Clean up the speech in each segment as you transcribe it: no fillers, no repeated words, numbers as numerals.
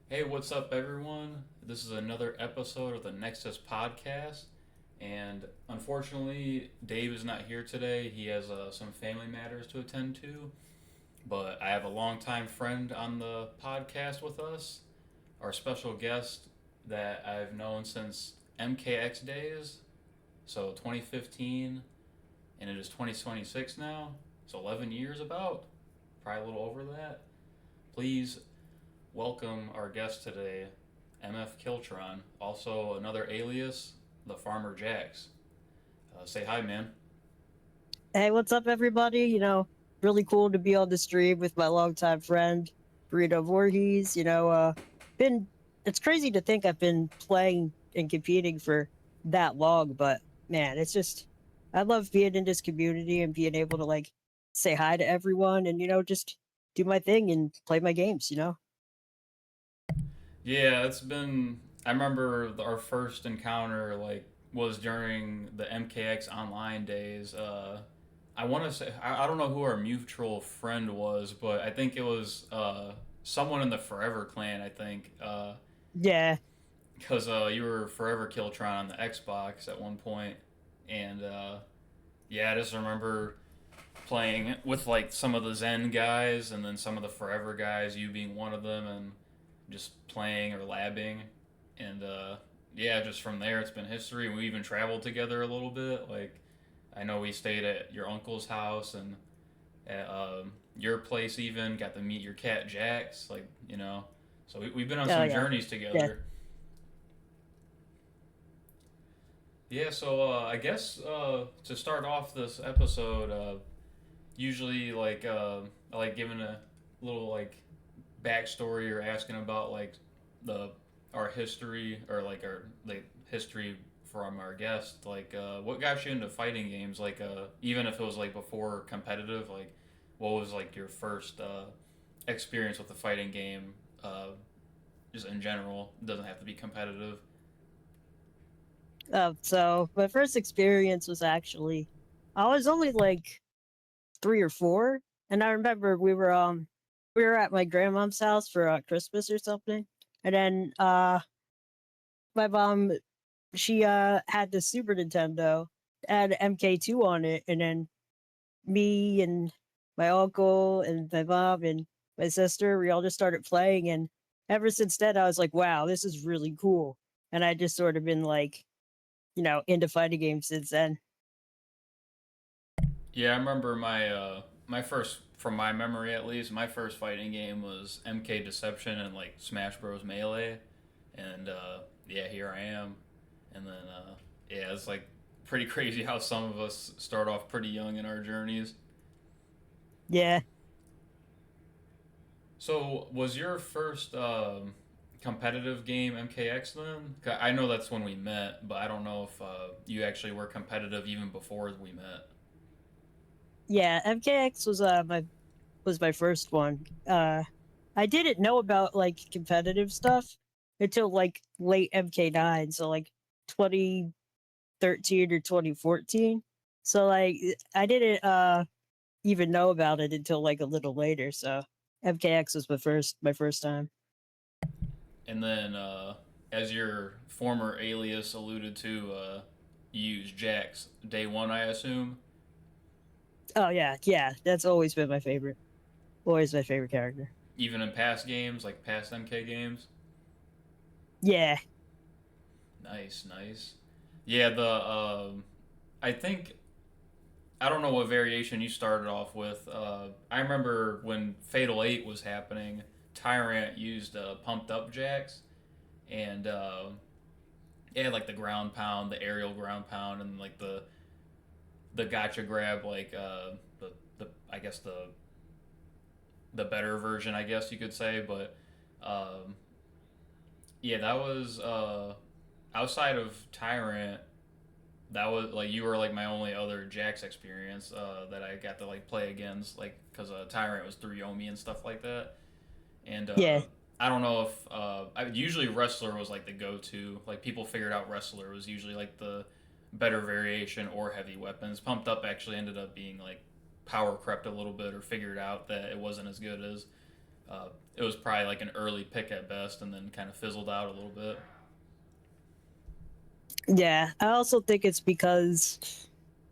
Hey, what's up, everyone? This is another episode of the Nexus podcast. And unfortunately, Dave is not here today. He has some family matters to attend to. But I have a longtime friend on the podcast with us, our special guest that I've known since MKX days. So 2015, and it is 2026 now. So 11 years about, probably a little over that. Please welcome our guest today, MF Killtron, also another alias, the Farmer Jax. Say hi, man. Hey, what's up, everybody? Really cool to be on the stream with my longtime friend, Burrito Voorhees. Been it's crazy to think I've been playing and competing for that long, but man, I love being in this community and being able to like say hi to everyone and just do my thing and play my games. Yeah, it's been. I remember our first encounter was during the MKX online days. I want to say I don't know who our mutual friend was, but I think it was someone in the Forever Clan. I think Yeah. because you were Forever Killtron on the Xbox at one point, and yeah, I just remember playing with like some of the Zen guys and then some of the Forever guys, you being one of them, and just playing or labbing. And yeah, just from there, it's been history. We even traveled together a little bit. Like, I know we stayed at your uncle's house and at your place, even got to meet your cat Jax. Like, so we've been on Oh some yeah. journeys Yeah. together. Yeah, so I guess to start off this episode, usually I like giving a little like backstory or asking about like the our history or like our like history from our guest. Like what got you into fighting games? Like even if it was like before competitive, like what was like your first experience with the fighting game? Just in general, it doesn't have to be competitive. So my first experience was actually I was only like 3 or 4, and I remember we were at my grandmom's house for Christmas or something, and then my mom she had the Super Nintendo, had MK2 on it, and then me and my uncle and my mom and my sister, we all just started playing, and ever since then I was like, wow, this is really cool, and I just sort of been like into fighting games since then. Yeah, I remember my first, from my memory at least, my first fighting game was MK Deception and like Smash Bros Melee, and yeah, here I am, and then yeah, it's like pretty crazy how some of us start off pretty young in our journeys. Yeah. So, was your first competitive game MKX then? 'Cause I know that's when we met, but I don't know if you actually were competitive even before we met. Yeah, MKX was my first one. I didn't know about like competitive stuff until like late MK9, so like 2013 or 2014. So like I didn't even know about it until like a little later. So MKX was my first time. And then, as your former alias alluded to, you use Jax day one, I assume. Oh yeah, yeah, that's always been my favorite. Always my favorite character. Even in past games, like past MK games. Yeah. Nice, nice. Yeah, the I think I don't know what variation you started off with. I remember when Fatal 8 was happening, Tyrant used pumped up Jax, and it had like the ground pound, the aerial ground pound, and like the gotcha grab, like the I guess the better version, I guess you could say. But um, yeah, that was outside of Tyrant. That was like you were like my only other Jax experience that I got to like play against, like because Tyrant was through Yomi and stuff like that. And Yeah. I don't know if usually Wrestler was like the go-to. Like people figured out Wrestler was usually like the better variation or heavy weapons. Pumped Up actually ended up being like power crept a little bit or figured out that it wasn't as good as It was probably like an early pick at best, and then kind of fizzled out a little bit. Yeah, I also think it's because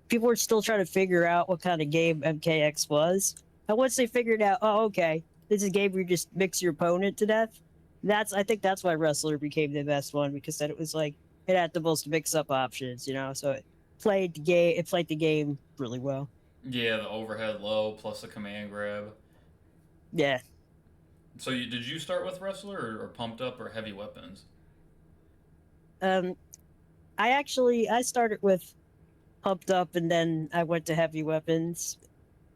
people were still trying to figure out what kind of game MKX was. And once they figured out, oh, okay, this is a game where you just mix your opponent to death. I think that's why Wrestler became the best one, because then it was like it had the most mix-up options, so it played the game really well. Yeah, the overhead low plus the command grab. Yeah. So did you start with wrestler or pumped up or heavy weapons? Um, I started with pumped up, and then I went to heavy weapons,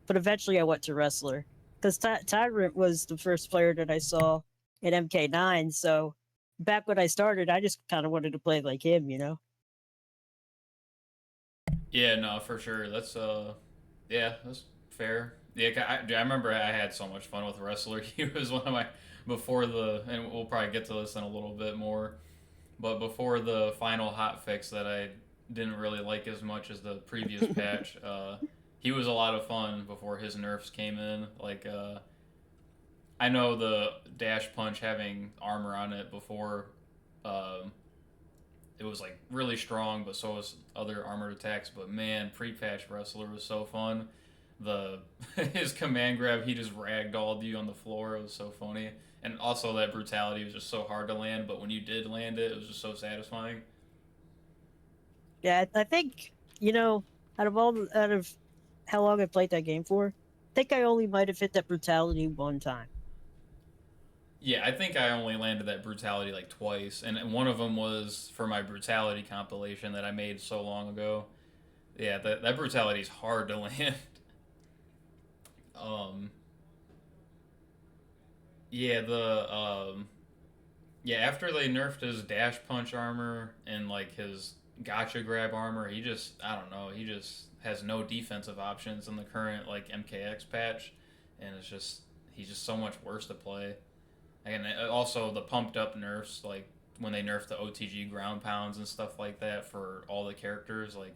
but eventually I went to wrestler because Tyrant was the first player that I saw in MK9. So back when I started, I just kind of wanted to play like him. Yeah, no, for sure. Yeah, that's fair. Yeah, I remember I had so much fun with wrestler. He was one of my before the, and we'll probably get to this in a little bit more, but before the final hot fix that I didn't really like as much as the previous patch. He was a lot of fun before his nerfs came in. I know the dash punch having armor on it before. Um, it was like really strong, but so was other armored attacks. But man, pre-patch wrestler was so fun. The his command grab, he just ragdolled you on the floor. It was so funny, and also that brutality was just so hard to land. But when you did land it, it was just so satisfying. Yeah, I think out of how long I played that game for, I think I only might have hit that brutality one time. Yeah, I think I only landed that brutality like twice, and one of them was for my brutality compilation that I made so long ago. Yeah, that brutality is hard to land. um, yeah, the yeah, after they nerfed his dash punch armor and like his gotcha grab armor, I don't know, he just has no defensive options in the current like MKX patch, and he's just so much worse to play. And also the pumped up nerfs, like when they nerfed the OTG ground pounds and stuff like that for all the characters, like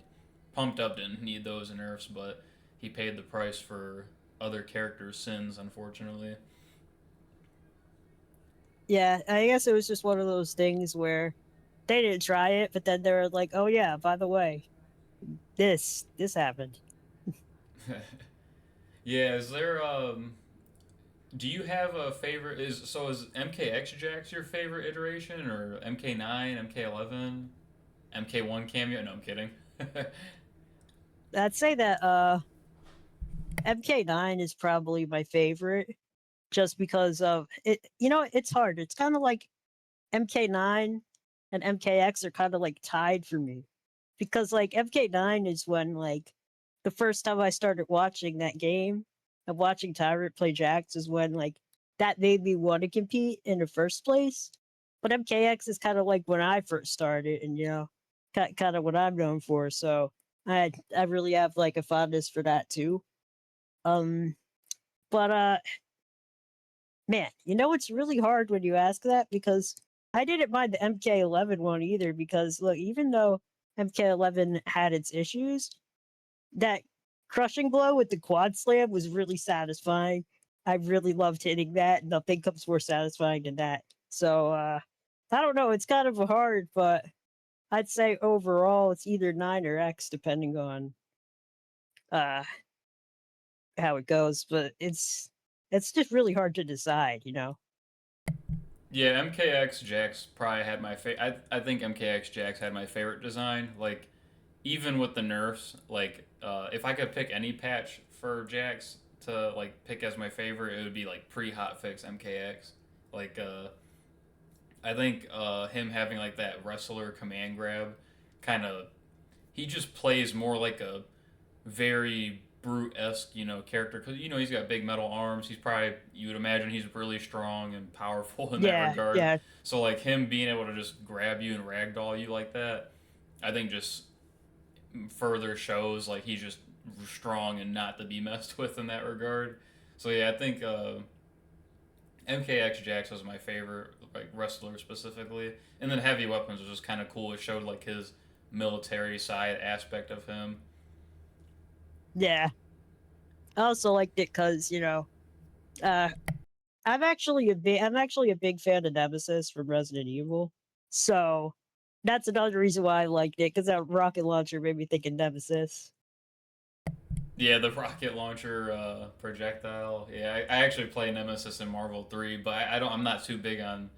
pumped up didn't need those nerfs, but he paid the price for other characters' sins, unfortunately. Yeah, I guess it was just one of those things where they didn't try it, but then they were like, "Oh yeah, by the way, this happened." Yeah, is there do you have a favorite? Is MKX Jax your favorite iteration, or MK9, MK11, MK1 cameo? No, I'm kidding. I'd say that MK9 is probably my favorite, just because of it. It's hard. It's kind of like MK9 and MKX are kind of like tied for me, because like MK9 is when like the first time I started watching that game and watching Tyrant play Jax is when like that made me want to compete in the first place. But MKX is kind of like when I first started, and kind of what I'm known for. So I really have like a fondness for that too. Um, but man, it's really hard when you ask that, because I didn't mind the MK11 one either, because look, even though MK11 had its issues, that crushing blow with the quad slam was really satisfying. I really loved hitting that. Nothing comes more satisfying than that. So I don't know, it's kind of hard, but I'd say overall it's either 9 or X depending on uh how it goes, but it's just really hard to decide. Yeah, MKX Jax probably had my favorite. I think MKX Jax had my favorite design. Like, even with the nerfs, like, if I could pick any patch for Jax to like pick as my favorite, it would be like pre-hotfix MKX. Like, I think him having like that wrestler command grab, kind of, he just plays more like a very brute esque, character, because he's got big metal arms. He's probably, you would imagine, he's really strong and powerful in that Yeah, regard. yeah. So like him being able to just grab you and ragdoll you like that, I think just further shows like he's just strong and not to be messed with in that regard. So yeah, I think MKX Jax was my favorite like wrestler specifically, and then Heavy Weapons was just kind of cool. It showed like his military side aspect of him. Yeah. I also liked it because, uh I'm actually a big fan of Nemesis from Resident Evil. So that's another reason why I liked it, because that rocket launcher made me think of Nemesis. Yeah, the rocket launcher projectile. Yeah, I actually play Nemesis in Marvel 3, but I don't. I'm not too big on.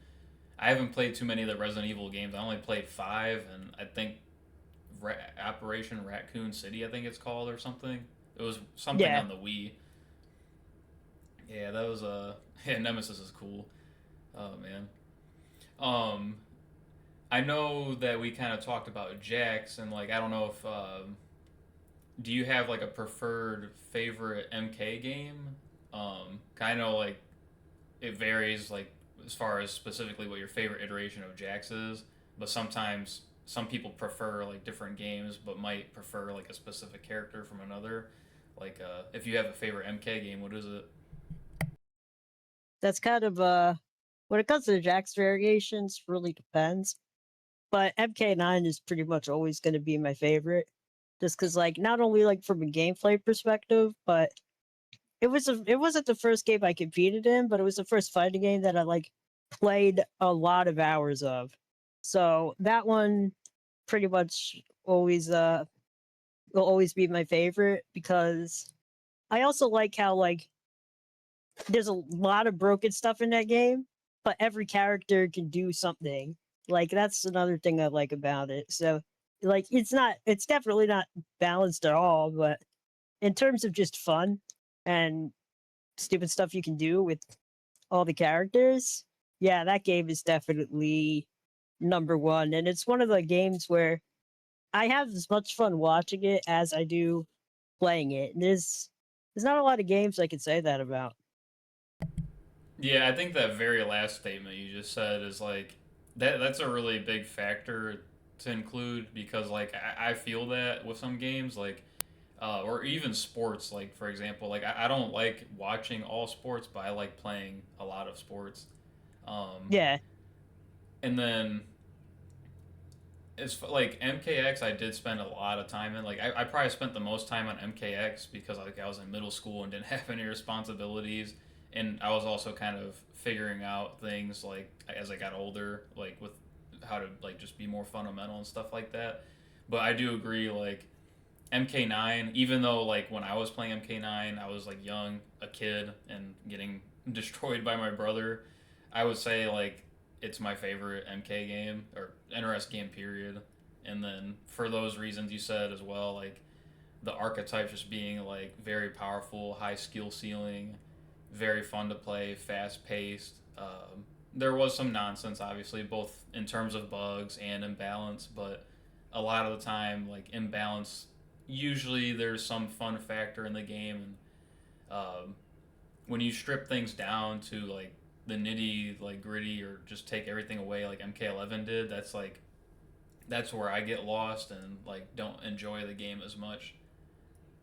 I haven't played too many of the Resident Evil games. I only played 5, and I think Operation Raccoon City, I think it's called, or something. It was something Yeah, on the Wii. Yeah, that was yeah, Nemesis is cool. Oh man. Um, I know that we kind of talked about Jax, and like I don't know if do you have like a preferred favorite MK game? I know like it varies like as far as specifically what your favorite iteration of Jax is, but sometimes some people prefer like different games, but might prefer like a specific character from another. Like if you have a favorite MK game, what is it? that's kind of when it comes to the Jax variations, really depends. But MK9 is pretty much always going to be my favorite, just because like not only like from a gameplay perspective, but it wasn't the first game I competed in, but it was the first fighting game that I like played a lot of hours of. So that one pretty much always will always be my favorite, because I also like how like there's a lot of broken stuff in that game, but every character can do something. Like that's another thing I like about it. So like it's definitely not balanced at all, but in terms of just fun and stupid stuff you can do with all the characters, yeah, that game is definitely number one. And it's one of the games where I have as much fun watching it as I do playing it. There's not a lot of games I can say that about. Yeah, I think that very last statement you just said is like that's a really big factor to include because like I feel that with some games like or even sports like for example like I don't like watching all sports but I like playing a lot of sports Yeah, and then it's like MKX I did spend a lot of time in like I probably spent the most time on MKX because like I was in middle school and didn't have any responsibilities and I was also kind of figuring out things like as I got older like with how to like just be more fundamental and stuff like that but I do agree like MK9 even though like when I was playing MK9 I was like young a kid and getting destroyed by my brother I would say like it's my favorite MK game or NRS game period. And then for those reasons you said as well, like the archetype just being like very powerful, high skill ceiling, very fun to play, fast paced. There was some nonsense, obviously, both in terms of bugs and imbalance, but a lot of the time, like imbalance, usually there's some fun factor in the game, and when you strip things down to like the nitty like gritty or just take everything away like MK11 did, that's like that's where I get lost and like don't enjoy the game as much.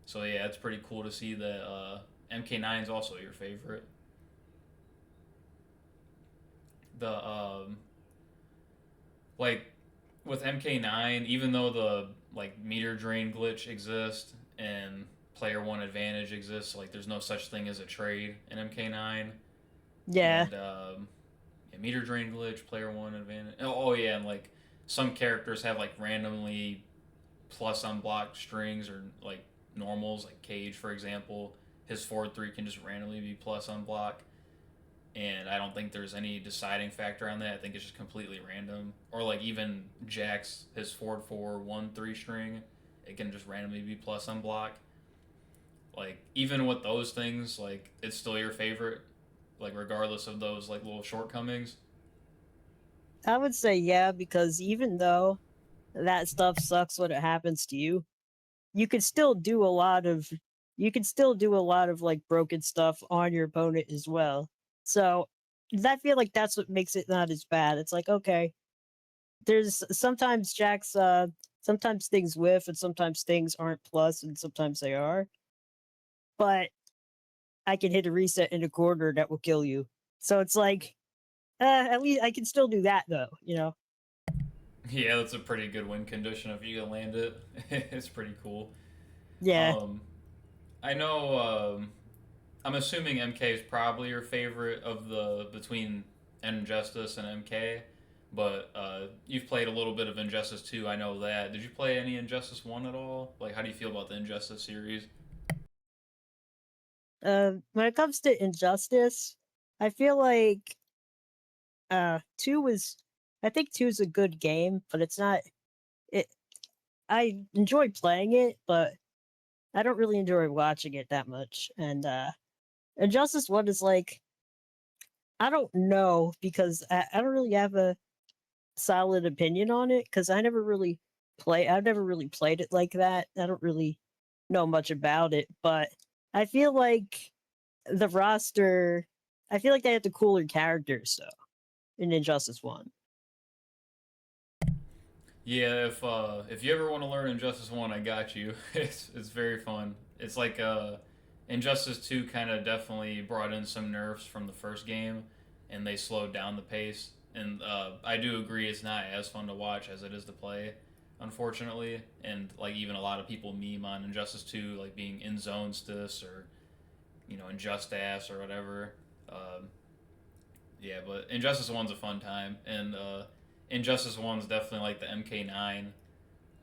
So yeah, it's pretty cool to see that MK9 is also your favorite. The like with MK9, even though the like meter drain glitch exists and player one advantage exists, like there's no such thing as a trade in MK9. yeah. And yeah, meter drain glitch, player one advantage. Oh yeah, and like some characters have like randomly plus unblocked strings or like normals, like Cage for example. His forward three can just randomly be plus unblock, and I don't think there's any deciding factor on that. I think it's just completely random. Or like even Jax, his forward four one three string, it can just randomly be plus unblock. Like even with those things, like it's still your favorite, like regardless of those like little shortcomings. I would say yeah, because even though that stuff sucks when it happens to you, you can still do a lot of you can still do a lot of like broken stuff on your opponent as well. So I feel like that's what makes it not as bad. It's like, okay, there's sometimes Jack's sometimes things whiff and sometimes things aren't plus and sometimes they are. But I can hit a reset in a corner that will kill you. So it's like, at least I can still do that though, you know? Yeah, that's a pretty good win condition if you can land it. It's pretty cool. Yeah. Um, I know. I'm assuming MK is probably your favorite of the between Injustice and MK, but you've played a little bit of Injustice 2. I know that. Did you play any Injustice 1 at all? Like, how do you feel about the Injustice series? When it comes to Injustice, I feel like two is I think two is a good game, but it's not it. I enjoy playing it, but I don't really enjoy watching it that much. And Injustice One is like I don't know because I don't really have a solid opinion on it because I've never really played it like that. I don't really know much about it, but I feel like the roster I feel like they have the cooler characters though in Injustice One. Yeah, if you ever want to learn Injustice 1, I got you. It's very fun. It's like Injustice 2 kind of definitely brought in some nerfs from the first game, and they slowed down the pace. And I do agree it's not as fun to watch as it is to play, unfortunately. And like even a lot of people meme on Injustice 2 like being in zone stis or Injustass or whatever. Um, yeah, but Injustice 1's a fun time, and Injustice 1's definitely like the MK9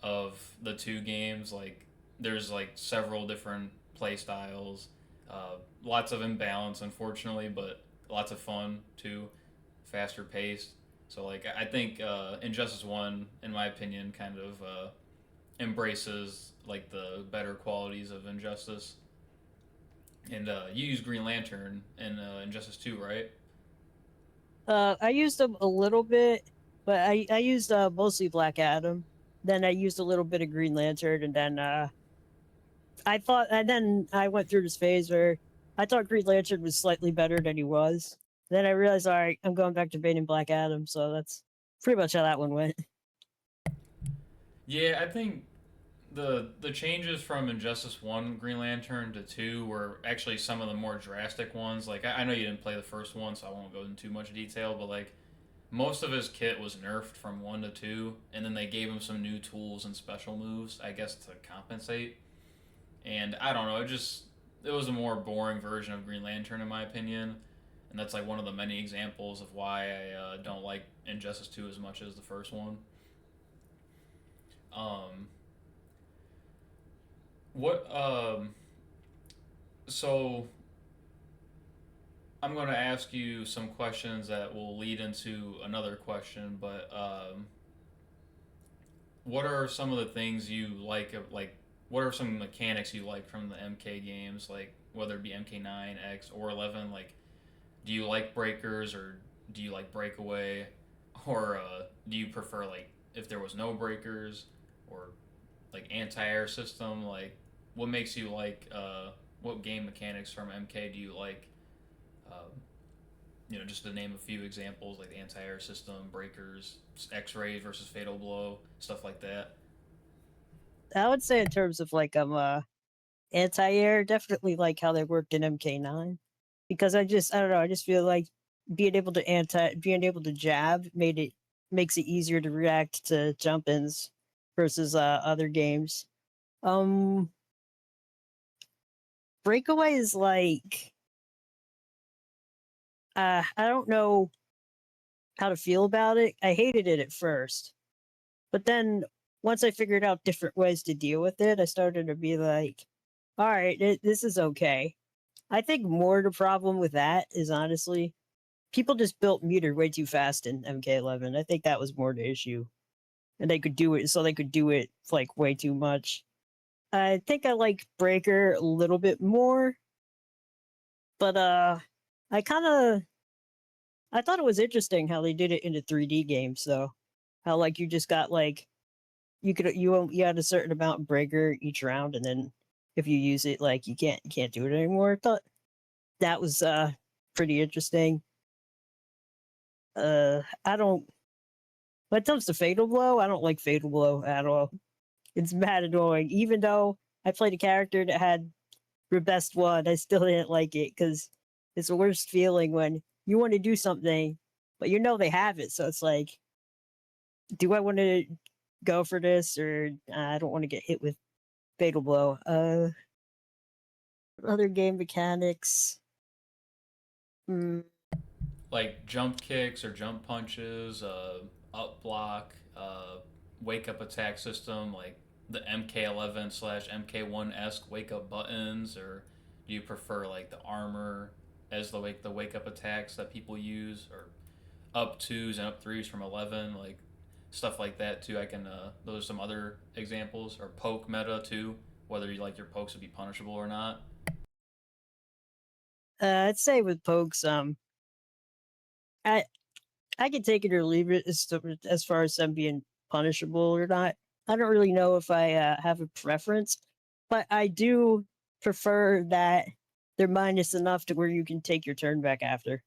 of the two games. Like, there's like several different play styles, lots of imbalance, unfortunately, but lots of fun too, faster paced. So like I think Injustice One, in my opinion, kind of embraces like the better qualities of Injustice. And you use Green Lantern in Injustice Two, right? I used them a little bit, but I used mostly Black Adam. Then I used a little bit of Green Lantern, and then and then I went through this phase where I thought Green Lantern was slightly better than he was. Then I realized, all right, I'm going back to Bane and Black Adam. So that's pretty much how that one went. Yeah, I think the changes from Injustice One Green Lantern to two were actually some of the more drastic ones. Like I know you didn't play the first one, so I won't go into too much detail, but like most of his kit was nerfed from one to two, and then they gave him some new tools and special moves, I guess, to compensate. And I don't know, it was a more boring version of Green Lantern in my opinion, and that's like one of the many examples of why I don't like Injustice Two as much as the first one. Um, what so I'm going to ask you some questions that will lead into another question, but what are some of the things you like? Like, what are some mechanics you like from the MK games? Like, whether it be MK9, X, or 11. Like, do you like breakers or do you like breakaway, or do you prefer like if there was no breakers or like anti-air system? Like, what makes you like? What game mechanics from MK do you like? Uh, just to name a few examples, like the anti-air system, breakers, X-rays versus fatal blow, stuff like that. I would say in terms of like anti-air, definitely like how they worked in MK9 because I don't know, I just feel like being able to jab makes it easier to react to jump-ins versus other games. Um Breakaway is like I don't know how to feel about it. I hated it at first, but then once I figured out different ways to deal with it, I started to be like, all right, this is okay. I think more the problem with that is honestly people just built meter way too fast in MK11. I think that was more the issue, and they could do it like way too much. I think I like Breaker a little bit more, but I kind of I thought it was interesting how they did it in the 3D games though. How like you just got like you had a certain amount of Breaker each round, and then if you use it like you can't do it anymore. I thought that was pretty interesting. I don't when it comes to Fatal Blow, I don't like Fatal Blow at all. It's mad annoying. Even though I played a character that had the best one, I still didn't like it because it's the worst feeling when you want to do something, but you know they have it. So it's like, do I want to go for this or I don't want to get hit with Fatal Blow? Other game mechanics. Mm, Like jump kicks or jump punches, up block, wake up attack system, like the MK11 slash MK1 esque wake up buttons, or do you prefer like the armor as the wake up attacks that people use, or up twos and up threes from 11, like stuff like that too. I can those are some other examples, or poke meta too, whether you like your pokes to be punishable or not. I'd say with pokes, I I can take it or leave it as far as them being punishable or not. I don't really know if I have a preference, but I do prefer that they're minus enough to where you can take your turn back after.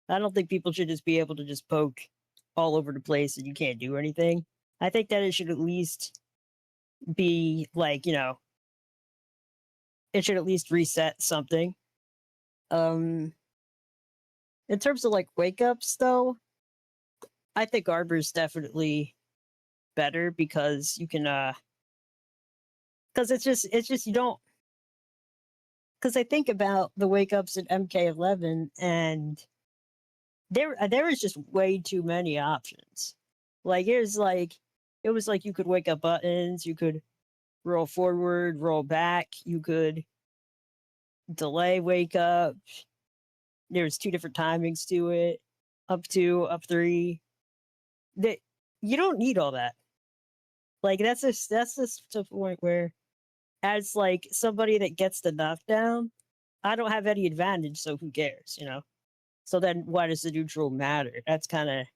I don't think people should just be able to just poke all over the place and you can't do anything. I think that it should at least be like, it should at least reset something. Um, in terms of like wake ups, though, I think Arbor's definitely better because you can because it's just you don't because I think about the wake ups at MK11 and there was just way too many options. Like it was like you could wake up buttons, you could roll forward, roll back, you could delay wake up. There's two different timings to it, up two, up three. That you don't need all that. Like that's just the point where as like somebody that gets the knockdown, I don't have any advantage, so who cares? So then why does the neutral matter? That's kind of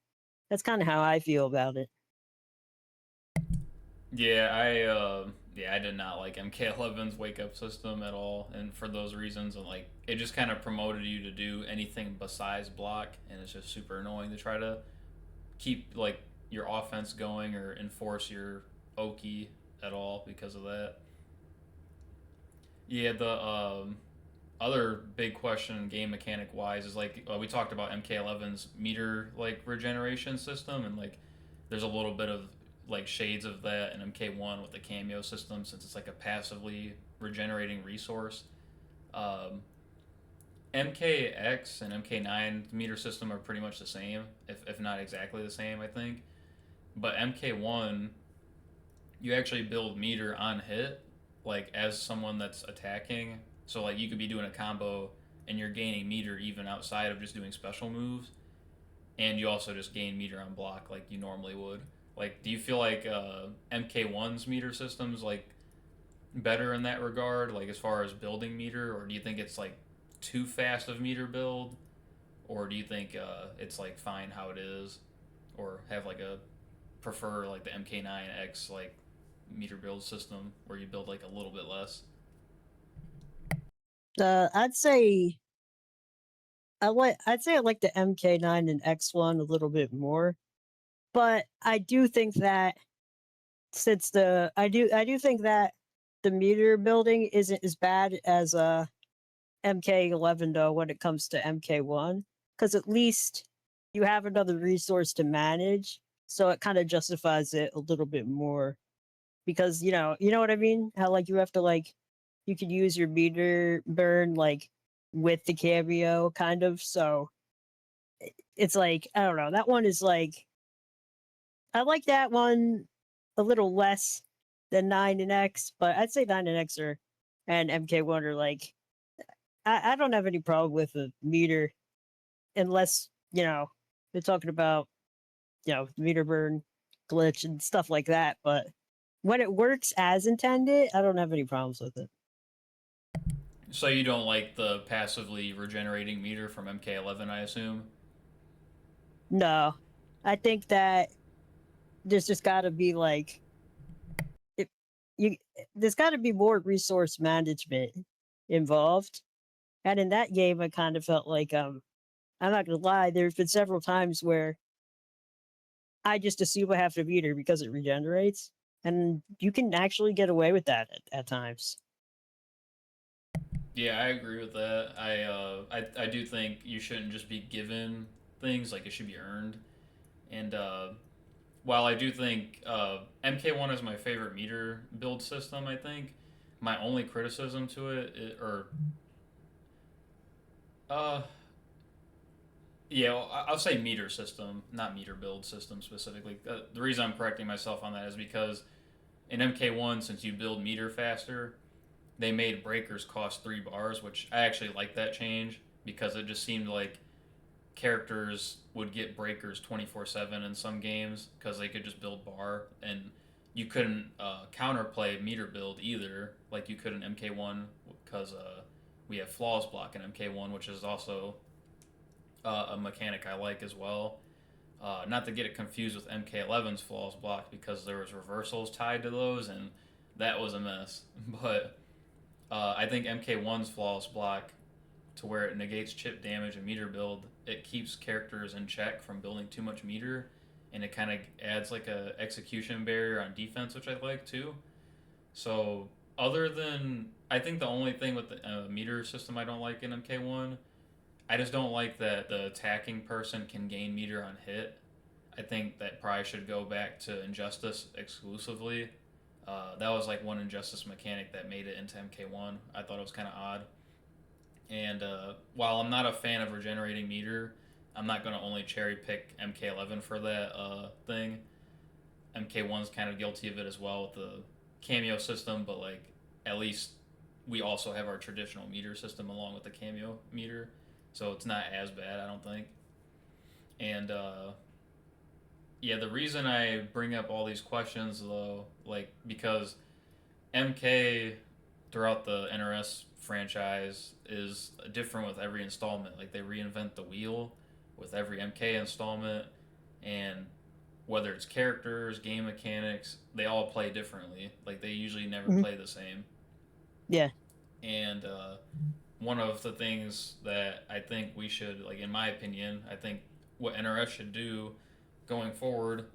how I feel about it. Yeah, I did not like MK11's wake up system at all, and for those reasons, and like it just kind of promoted you to do anything besides block, and it's just super annoying to try to keep like your offense going or enforce your Oki at all because of that. Yeah, the other big question game mechanic wise is like we talked about MK11's meter like regeneration system, and like there's a little bit of like shades of that in MK1 with the cameo system, since it's like a passively regenerating resource. um, MKX and MK9 meter system are pretty much the same, if not exactly the same, I think. But MK1, you actually build meter on hit, like as someone that's attacking. So like you could be doing a combo and you're gaining meter even outside of just doing special moves, and you also just gain meter on block like you normally would. Like, do you feel like MK1's meter systems like better in that regard, like as far as building meter, or do you think it's like too fast of meter build, or do you think it's like fine how it is, or have like a prefer like the MK9X like meter build system where you build like a little bit less? I'd say I like the MK9 and X1 a little bit more, but I do think that since the I do think that the meter building isn't as bad as MK11 though when it comes to MK1, because at least you have another resource to manage, so it kind of justifies it a little bit more because you know what I mean? How like you have to like you could use your meter burn like with the cameo kind of. So it's like I don't know. That one is like I like that one a little less than 9 and X, but I'd say 9 and X are and MK1 are like I don't have any problem with a meter unless, they're talking about, meter burn glitch and stuff like that. But when it works as intended, I don't have any problems with it. So you don't like the passively regenerating meter from MK11, I assume? No, I think that there's just got to be like, it, you, there's got to be more resource management involved. And in that game, I kind of felt like, I'm not gonna lie, there's been several times where I just assume I have to beat her because it regenerates, and you can actually get away with that at times. Yeah, I agree with that. I do think you shouldn't just be given things, like it should be earned. And while I do think MK1 is my favorite meter build system, I think my only criticism to it, or Uh, yeah, well, I'll say meter system, not meter build system specifically. The reason I'm correcting myself on that is because in MK1, since you build meter faster, they made breakers cost 3 bars, which I actually like that change because it just seemed like characters would get breakers 24/7 in some games because they could just build bar, and you couldn't counterplay meter build either like you could in MK1 because we have flaws block in MK1, which is also a mechanic I like as well. Not to get it confused with MK11's flaws block because there was reversals tied to those, and that was a mess. But I think MK1's flawless block, to where it negates chip damage and meter build, it keeps characters in check from building too much meter, and it kind of adds like a execution barrier on defense, which I like too. So other than, I think the only thing with the meter system I don't like in MK1, I just don't like that the attacking person can gain meter on hit. I think that probably should go back to Injustice exclusively. That was like one Injustice mechanic that made it into MK1. I thought it was kind of odd. And while I'm not a fan of regenerating meter, I'm not going to only cherry pick MK11 for that thing. MK1's kind of guilty of it as well with the cameo system, but like at least we also have our traditional meter system along with the cameo meter, so it's not as bad, I don't think. And yeah, the reason I bring up all these questions though, like because MK throughout the NRS franchise is different with every installment. Like they reinvent the wheel with every MK installment, and whether it's characters, game mechanics, they all play differently. Like they usually never Mhm. play the same. Yeah. And one of the things that I think we should, like in my opinion, I think what NRS should do going forward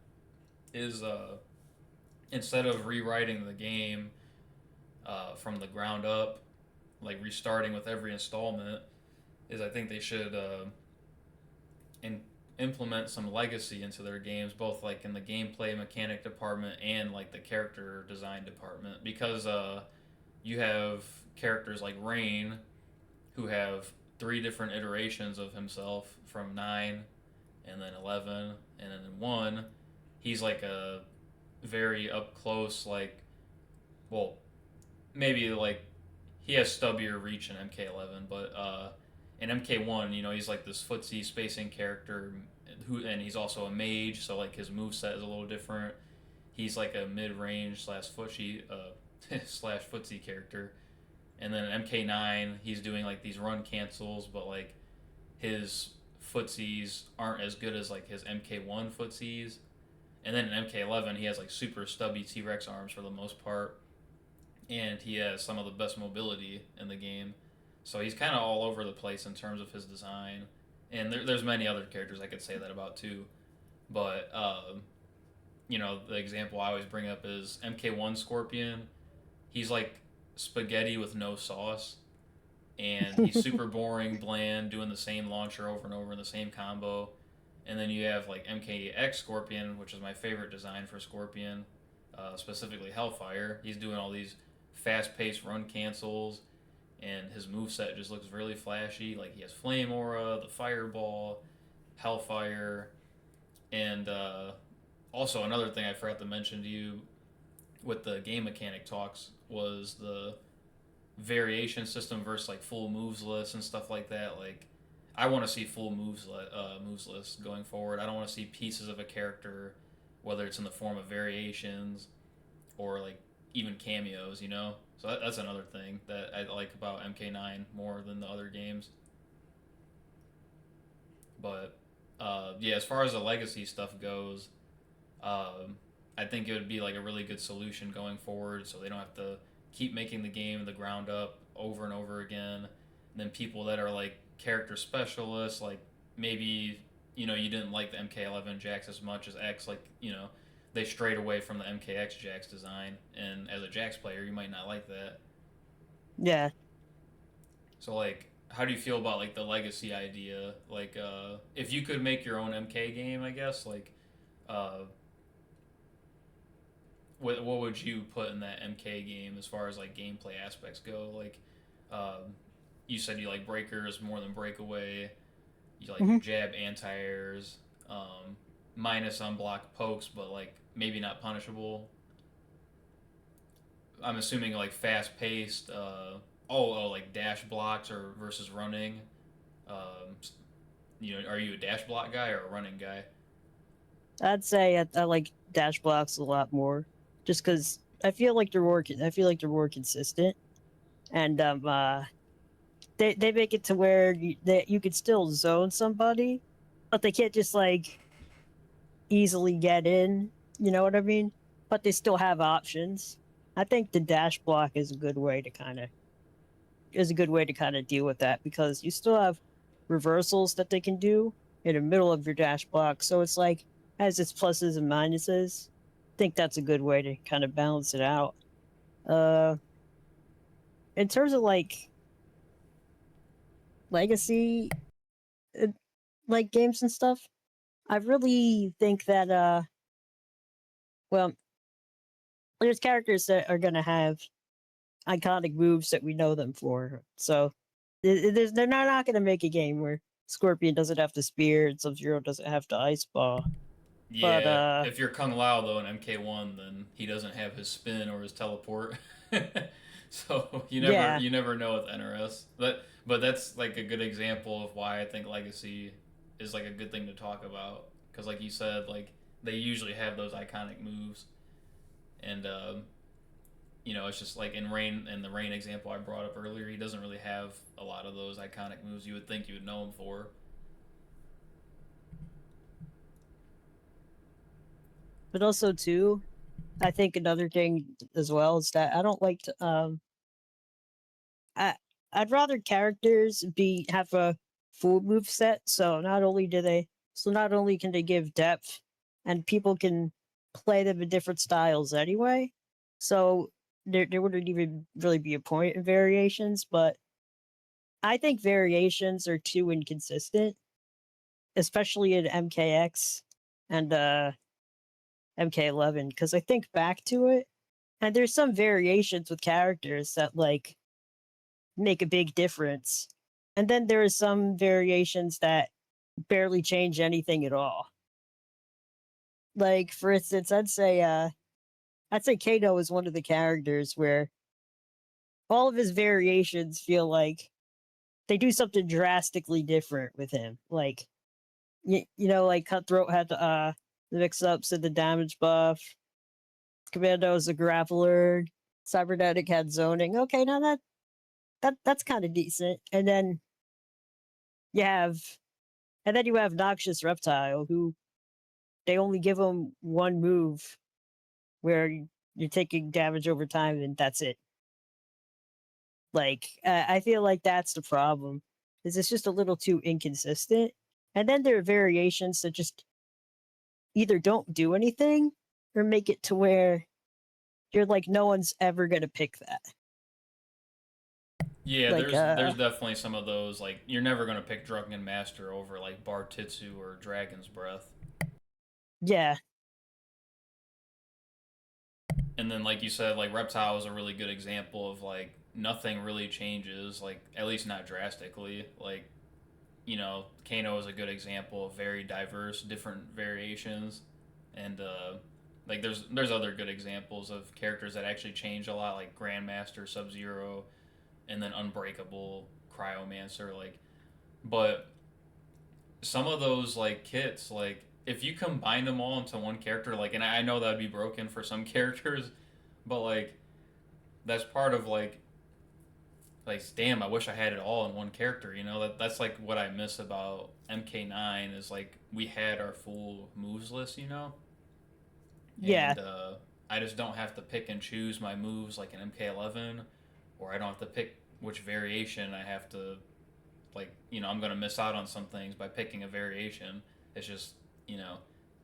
is instead of rewriting the game from the ground up, like restarting with every installment, is I think they should in, implement some legacy into their games, both like in the gameplay mechanic department and like the character design department, because you have characters like Rain who have 3 different iterations of himself from 9 and then 11 and then 1. He's like a very up close, like, well, maybe like he has stubbier reach in MK11, but in MK1, he's like this footsie spacing character and he's also a mage, so like his move set is a little different. He's like a mid range slash footsie slash footsie character, and then MK9, he's doing like these run cancels, but like his footsies aren't as good as like his MK1 footsies. And then in MK11, he has like super stubby T Rex arms for the most part, and he has some of the best mobility in the game. So he's kind of all over the place in terms of his design. And there's many other characters I could say that about too. But, the example I always bring up is MK1 Scorpion. He's like spaghetti with no sauce. And he's super boring, bland, doing the same launcher over and over in the same combo. And then you have like MKX Scorpion, which is my favorite design for Scorpion, specifically Hellfire. He's doing all these fast-paced run cancels, and his move set just looks really flashy. Like he has Flame Aura, the Fireball, Hellfire, and also another thing I forgot to mention to you with the game mechanic talks was the variation system versus like full moves list and stuff like that. Like I want to see full moves list going forward. I don't want to see pieces of a character, whether it's in the form of variations or like even cameos. So that's another thing that I like about MK9 more than the other games. But yeah, as far as the legacy stuff goes, I think it would be like a really good solution going forward, so they don't have to keep making the game the ground up over and over again. And then people that are like character specialists, like maybe you didn't like the MK11 Jax as much as X, like they strayed away from the MKX Jax design, and as a Jax player, you might not like that. Yeah. So like, how do you feel about like the legacy idea? Like, if you could make your own MK game, I guess like, uh, what would you put in that MK game as far as like gameplay aspects go? Like, you said you like breakers more than breakaway. You like Hmm. jab anti-airs, minus unblock pokes, but like maybe not punishable. I'm assuming like fast paced. Like dash blocks or versus running. Um, are you a dash block guy or a running guy? I'd say I like dash blocks a lot more, just because I feel like they're more. I feel like they're more consistent, and they make it to where you could still zone somebody, but they can't just like easily get in. You know what I mean? But they still have options. I think the dash block is a good way to deal with that because you still have reversals that they can do in the middle of your dash block. So it's like has its pluses and minuses. I think that's a good way to kind of balance it out. Uh, in terms of like legacy, uh, like games and stuff, I really think that well, there's characters that are gonna have iconic moves that we know them for. So they're not gonna make a game where Scorpion doesn't have to spear and Sub Zero doesn't have to ice ball. But Yeah, if you're Kung Lao though in MK1, then he doesn't have his spin or his teleport. So yeah, you never know with NRS. But that's like a good example of why I think Legacy is like a good thing to talk about because like you said, like they usually have those iconic moves, and it's just like in the Rain example I brought up earlier, he doesn't really have a lot of those iconic moves you would think you would know him for. but also too, I think another thing as well is that I don't like to I I'd rather characters be have a full move set. So not only can they give depth and people can play them in different styles anyway. So there wouldn't even really be a point in variations, but I think variations are too inconsistent, especially in MKX and MK11 because I think back to it and there's some variations with characters that like make a big difference. And then there are some variations that barely change anything at all. Like for instance, I'd say Kato is one of the characters where all of his variations feel like they do something drastically different with him. Like like Cutthroat had the mix ups and the damage buff. Commando is a grappler. Cybernetic had zoning. Okay, now that's kind of decent. You have and then you have Noxious Reptile, who they only give him one move where you're taking damage over time, and that's it. Like, I feel like that's the problem, is it's just a little too inconsistent. And then there are variations that just either don't do anything or make it to where you're like, no one's ever gonna pick that. Yeah, Like, there's definitely some of those like you're never gonna pick Drunken Master over like Bartitsu or Dragon's Breath. yeah, And then like you said, like Reptile is a really good example of like nothing really changes, like at least not drastically. Like, Kano is a good example of very diverse, different variations. And like there's other good examples of characters that actually change a lot, like Grandmaster, Sub Zero, and then Unbreakable, Cryomancer, like but some of those like kits, like if you combine them all into one character, like, and I know that would be broken for some characters, but like that's part of like damn, I wish I had it all in one character. That's like what I miss about MK9 is like we had our full moves list, yeah, and I just don't have to pick and choose my moves like an MK11, or I don't have to pick which variation I have to I'm gonna miss out on some things by picking a variation. It's just you know,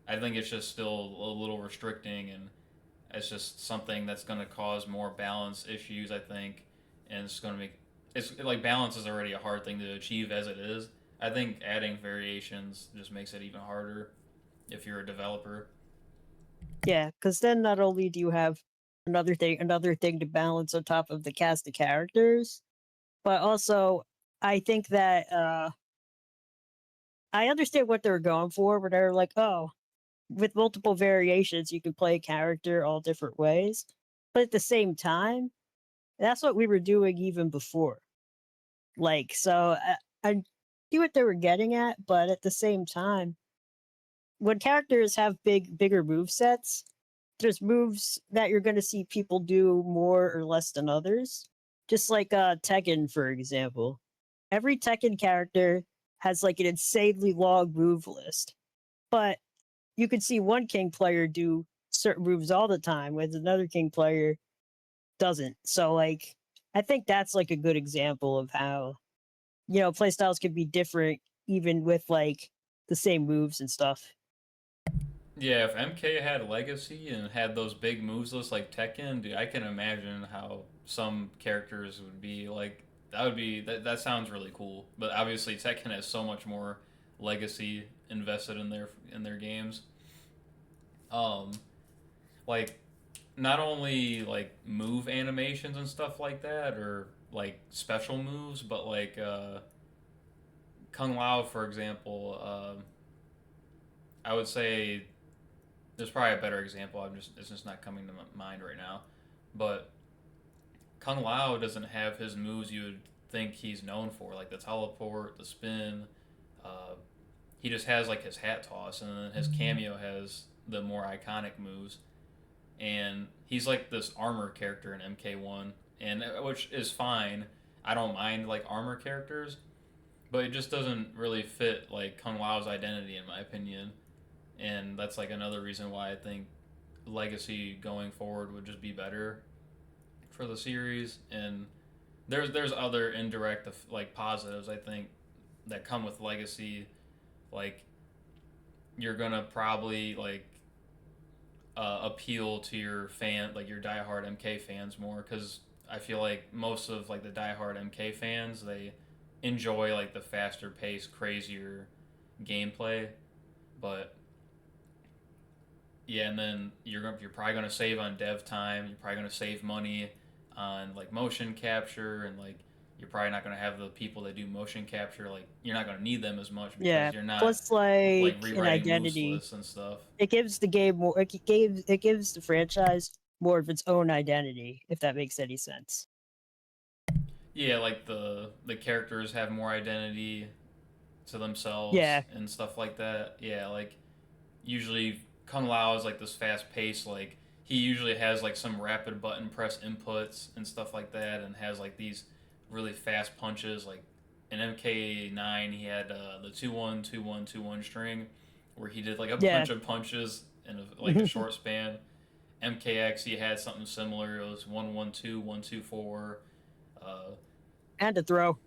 I think it's just still a little restricting, and it's just something that's gonna cause more balance issues. I think, and it's gonna make it's like balance is already a hard thing to achieve as it is. I think adding variations just makes it even harder if you're a developer. yeah. Because then not only do you have another thing to balance on top of the cast of characters, but also I think that I understand what they're going for, where they're like, oh, with multiple variations, you can play a character all different ways. But at the same time, that's what we were doing even before. Like, so I see what they were getting at, but at the same time, when characters have bigger move sets, there's moves that you're going to see people do more or less than others. Just like Tekken, for example. Every Tekken character has like an insanely long move list, but you could see one King player do certain moves all the time, whereas another King player doesn't. So, like, I think that's like a good example of how playstyles can be different even with like the same moves and stuff. Yeah, if MK had Legacy and had those big moves lists like Tekken, dude, I can imagine how some characters would be like. That would be that. That sounds really cool. But obviously, Tekken has so much more legacy invested in their games. Um, like not only like move animations and stuff like that, or like special moves, but like Kung Lao, for example. I would say there's probably a better example. It's just not coming to mind right now. But Kung Lao doesn't have his moves you would think he's known for, like the teleport, the spin. Uh, he just has like his hat toss, and then his cameo has the more iconic moves. And he's like this armor character in MK1, and which is fine. I don't mind like armor characters, but it just doesn't really fit like Kung Lao's identity in my opinion. And that's like another reason why I think Legacy going forward would just be better for the series. And there's other indirect like positives I think that come with Legacy. Like you're gonna probably like appeal to your like your diehard MK fans more because I feel like most of like the diehard MK fans they enjoy like the faster paced, crazier gameplay. But yeah, and then you're probably gonna save on dev time. You're probably gonna save money on like motion capture and like you're probably not gonna have the people that do motion capture. Like you're not gonna need them as much Yeah. because you're not Plus, like like an rewriting moves identity, lists and stuff. it gives the game more. It gives the franchise more of its own identity, if that makes any sense. Yeah, like the characters have more identity to themselves Yeah. and stuff like that. Yeah, like usually Kung Lao is like this fast pace like he usually has like some rapid button press inputs and stuff like that and has like these really fast punches like in MK9 he had the 2-1 2-1 2-1 string where he did like a Yeah. bunch of punches in like a short span. MKX he had something similar. It was 1-1-2 1-2-4. Uh, And to throw.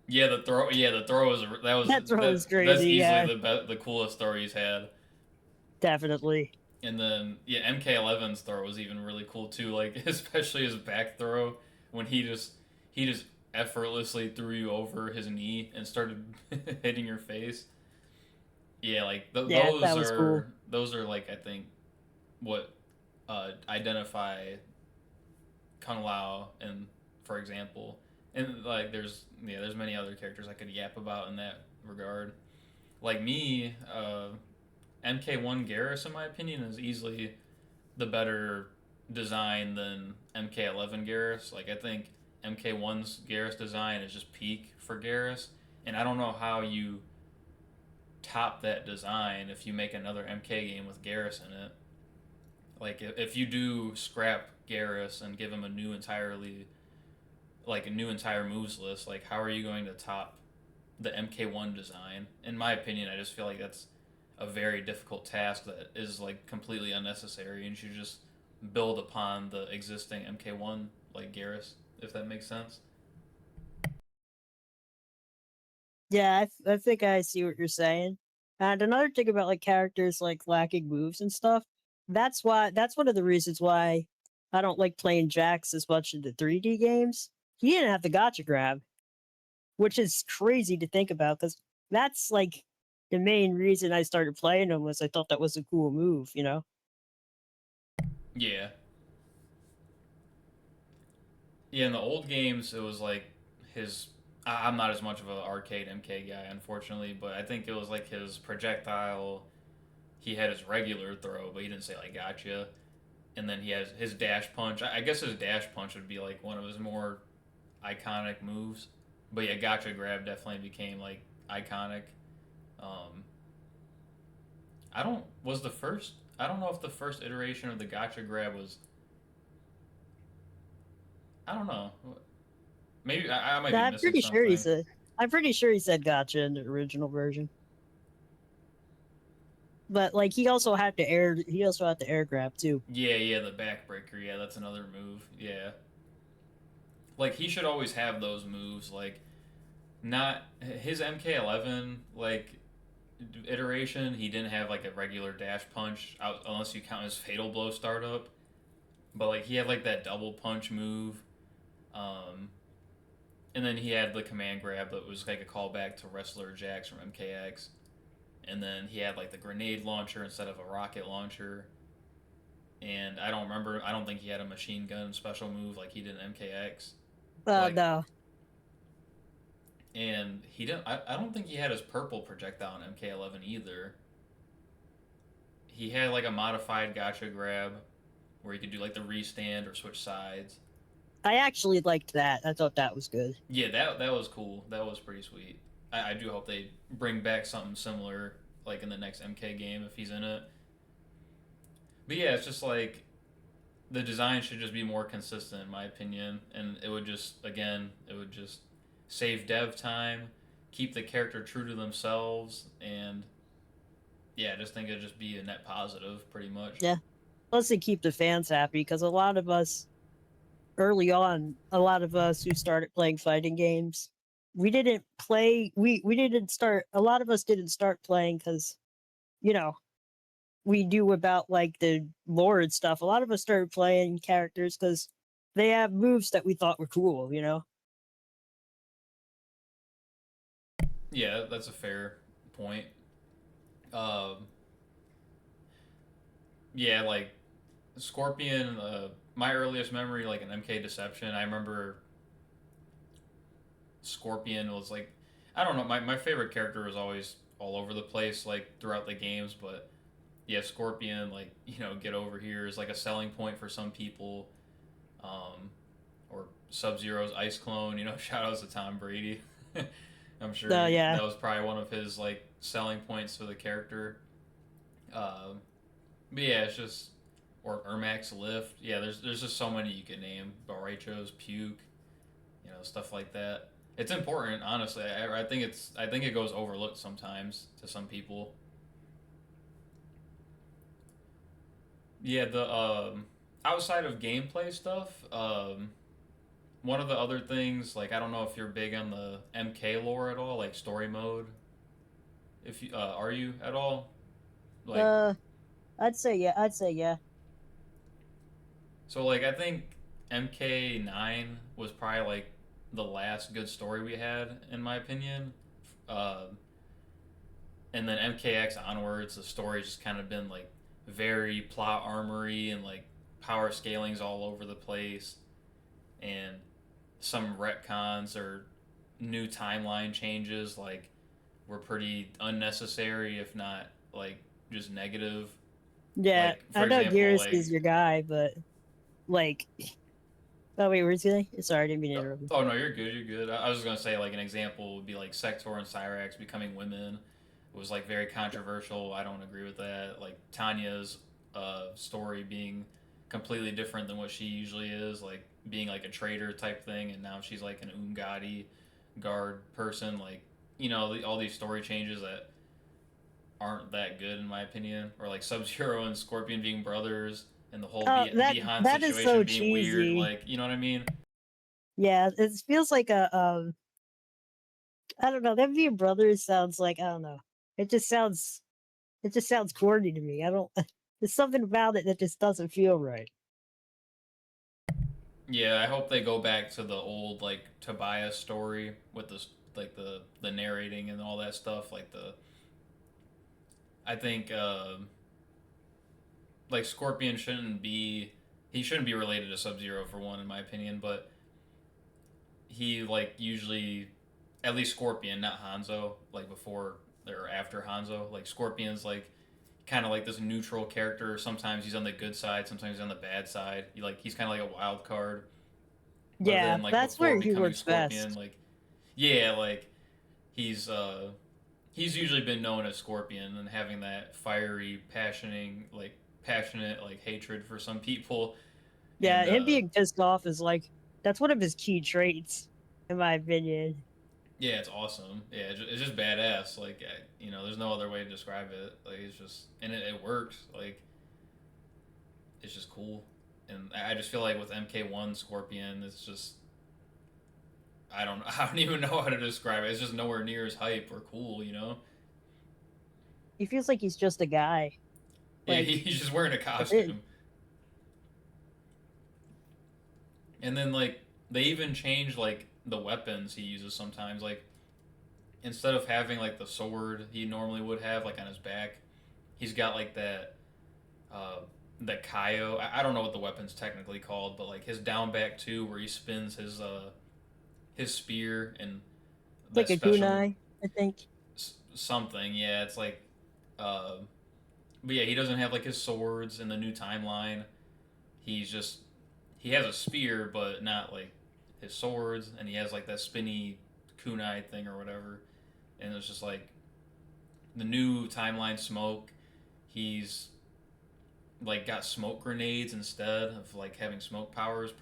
yeah, the throw. Yeah, the throw was That throw is that's crazy. easily Yeah. the coolest throw he's had. Definitely. And then yeah, MK11's throw was even really cool too. Like especially his back throw when he just effortlessly threw you over his knee and started hitting your face. Yeah, like Yeah, that was cool. those are like I think what identify Kung Lao and for example, and like there's many other characters I could yap about in that regard. Like me, MK1 Garrus in my opinion is easily the better design than MK11 Garrus. Like I think MK1's Garrus design is just peak for Garrus, and I don't know how you top that design if you make another MK game with Garrus in it. Like if you do scrap Garrus and give him a new entirely like a new entire moves list, like how are you going to top the MK1 design? In my opinion, I just feel like that's a very difficult task that is like completely unnecessary and should just build upon the existing MK1 like Garrus, if that makes sense. Yeah, I think I see what you're saying. And another thing about like characters like lacking moves and stuff, that's one of the reasons why I don't like playing Jax as much in the 3D games. He didn't have the gotcha grab, which is crazy to think about because that's like the main reason I started playing him was I thought that was a cool move. Yeah. Yeah, in the old games it was like his I'm not as much of an arcade MK guy, unfortunately, but I think it was like his projectile. He had his regular throw, but he didn't say like gotcha. And then he has his dash punch. I guess his dash punch would be like one of his more iconic moves. But yeah, gotcha grab definitely became like iconic. Um, I don't was the first. I don't know if the first iteration of the gotcha grab was. I don't know. Maybe I might No, be I'm missing pretty sure he something. said. I'm pretty sure he said gotcha in the original version. But like he also had to air. He also had to air grab too. Yeah, yeah, the backbreaker. Yeah, that's another move. Yeah, like he should always have those moves. Like not his MK11 like iteration. He didn't have like a regular dash punch out unless you count his fatal blow startup. But like he had like that double punch move. Um, and then he had the command grab that was like a callback to Wrestler Jax from MKX. And then he had like the grenade launcher instead of a rocket launcher. And I don't remember. I don't think he had a machine gun special move like he did in MKX. Like, No. and he didn't. I don't think he had his purple projectile in MK11 either. He had like a modified gotcha grab where he could do like the restand or switch sides. I actually liked that. I thought that was good. Yeah, that was cool. That was pretty sweet. I do hope they bring back something similar like in the next MK game if he's in it. But yeah, it's just like the design should just be more consistent in my opinion, and it would just again it would just save dev time, keep the character true to themselves, and yeah, I just think it'd just be a net positive pretty much. Yeah. Plus, they keep the fans happy because a lot of us early on, a lot of us who started playing fighting games, we didn't play. We didn't start. A lot of us didn't start playing because you know we knew about like the lore and stuff. A lot of us started playing characters because they have moves that we thought were cool. Yeah, that's a fair point. Um, yeah, like Scorpion. My earliest memory, like an MK Deception, I remember Scorpion was like, I don't know, my favorite character was always all over the place, like throughout the games, but yeah, Scorpion, like, get over here is like a selling point for some people. Um, or Sub Zero's Ice Clone, shout outs to Tom Brady. I'm sure Yeah. that was probably one of his like selling points for the character. But yeah, it's just or Ermax Lift. Yeah, there's just so many you can name. Baraicho's Puke, stuff like that. It's important, honestly. I think it goes overlooked sometimes to some people. Yeah, the outside of gameplay stuff, one of the other things, like I don't know if you're big on the MK lore at all, like story mode. If you are you at all? Like Uh, I'd say yeah. I'd say yeah. so like I think MK9 was probably like the last good story we had in my opinion. Uh, and then MKX onwards, the story's just kind of been like very plot armory and like power scalings all over the place, and some retcons or new timeline changes like were pretty unnecessary, if not like just negative. Yeah, Like I for know example, Gears like is your guy, but like, oh wait, where's he? Sorry, I didn't mean to oh interrupt you. oh, no, you're good, you're good. I was just gonna say like an example would be like Sector and Cyrax becoming women. It was like very controversial. I don't agree with that. Like Tanya's story being completely different than what she usually is, like being like a traitor type thing, and now she's like an Ungadi guard person. Like all these story changes that aren't that good in my opinion, or like Sub Zero and Scorpion being brothers, and the whole Oh, that Bihan that is so situation being weird. cheesy. Like, you know what I mean? Yeah, it feels like a I don't know. Them being brothers sounds like I don't know. It just sounds it just sounds corny to me. I don't. There's something about it that just doesn't feel right. Yeah, I hope they go back to the old like Tobias story with the like the narrating and all that stuff. Like I think like Scorpion shouldn't be he shouldn't be related to Sub Zero for one, in my opinion. But he like usually at least Scorpion, not Hanzo, like before or after Hanzo. Like Scorpion's like kind of like this neutral character. Sometimes he's on the good side, sometimes he's on the bad side. He's kind of like a wild card. But Yeah, then like that's before where he becoming works Scorpion, best. like yeah, like he's he's usually been known as Scorpion and having that fiery, passionate like hatred for some people. Yeah, And him being pissed off is like that's one of his key traits, in my opinion. yeah, it's awesome. Yeah, it's just badass. Like there's no other way to describe it. Like it's just and it works. Like it's just cool. And I just feel like with MK1 Scorpion, it's just I don't I don't even know how to describe it. It's just nowhere near as hype or cool. He feels like he's just a guy. Yeah, Like he's just wearing a it, costume. And then like they even change like the weapons he uses sometimes. Like instead of having like the sword he normally would have like on his back, he's got like that uh the Kaio. I don't know what the weapon's technically called, but like his down back too, where he spins his spear and like that a special kunai, I think. something. Yeah, it's like uh, but yeah, he doesn't have like his swords in the new timeline. He's just he has a spear, but not like his swords, and he has like that spinny kunai thing or whatever. And it's just like the new timeline smoke. He's like got smoke grenades instead of like having smoke powers.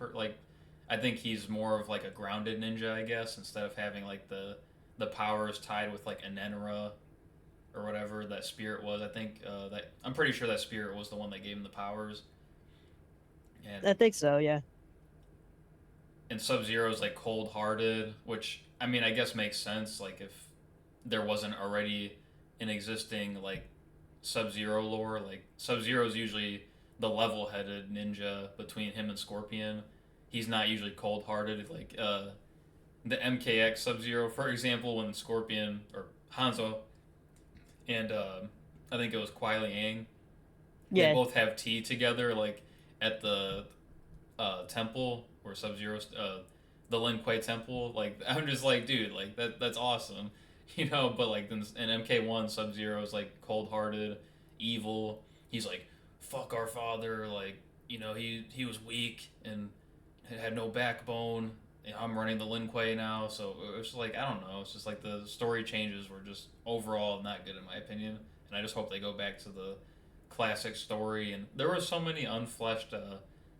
I think he's more of like a grounded ninja, I guess, instead of having like the powers tied with like Enenra or whatever that spirit was. I think that I'm pretty sure that spirit was the one that gave him the powers. And I think so, yeah. Sub Zero is like cold hearted, which I mean I guess makes sense. Like if there wasn't already an existing like Sub Zero lore, like Sub Zero is usually the level headed ninja between him and Scorpion. He's not usually cold hearted. Like the MKX Sub Zero, for example, when Scorpion or Hanzo and I think it was Kuai Liang, they Yeah. both have tea together, like at the temple where Sub Zero, the Lin Kuei temple. Like I'm just like, dude, like that's awesome, But like in MK1, Sub Zero is like cold hearted, evil. He's like, fuck our father. Like he was weak and had no backbone. And I'm running the Lin Kuei now, so it's just like I don't know. It's just like the story changes were just overall not good in my opinion, and I just hope they go back to the classic story. And there were so many unfleshed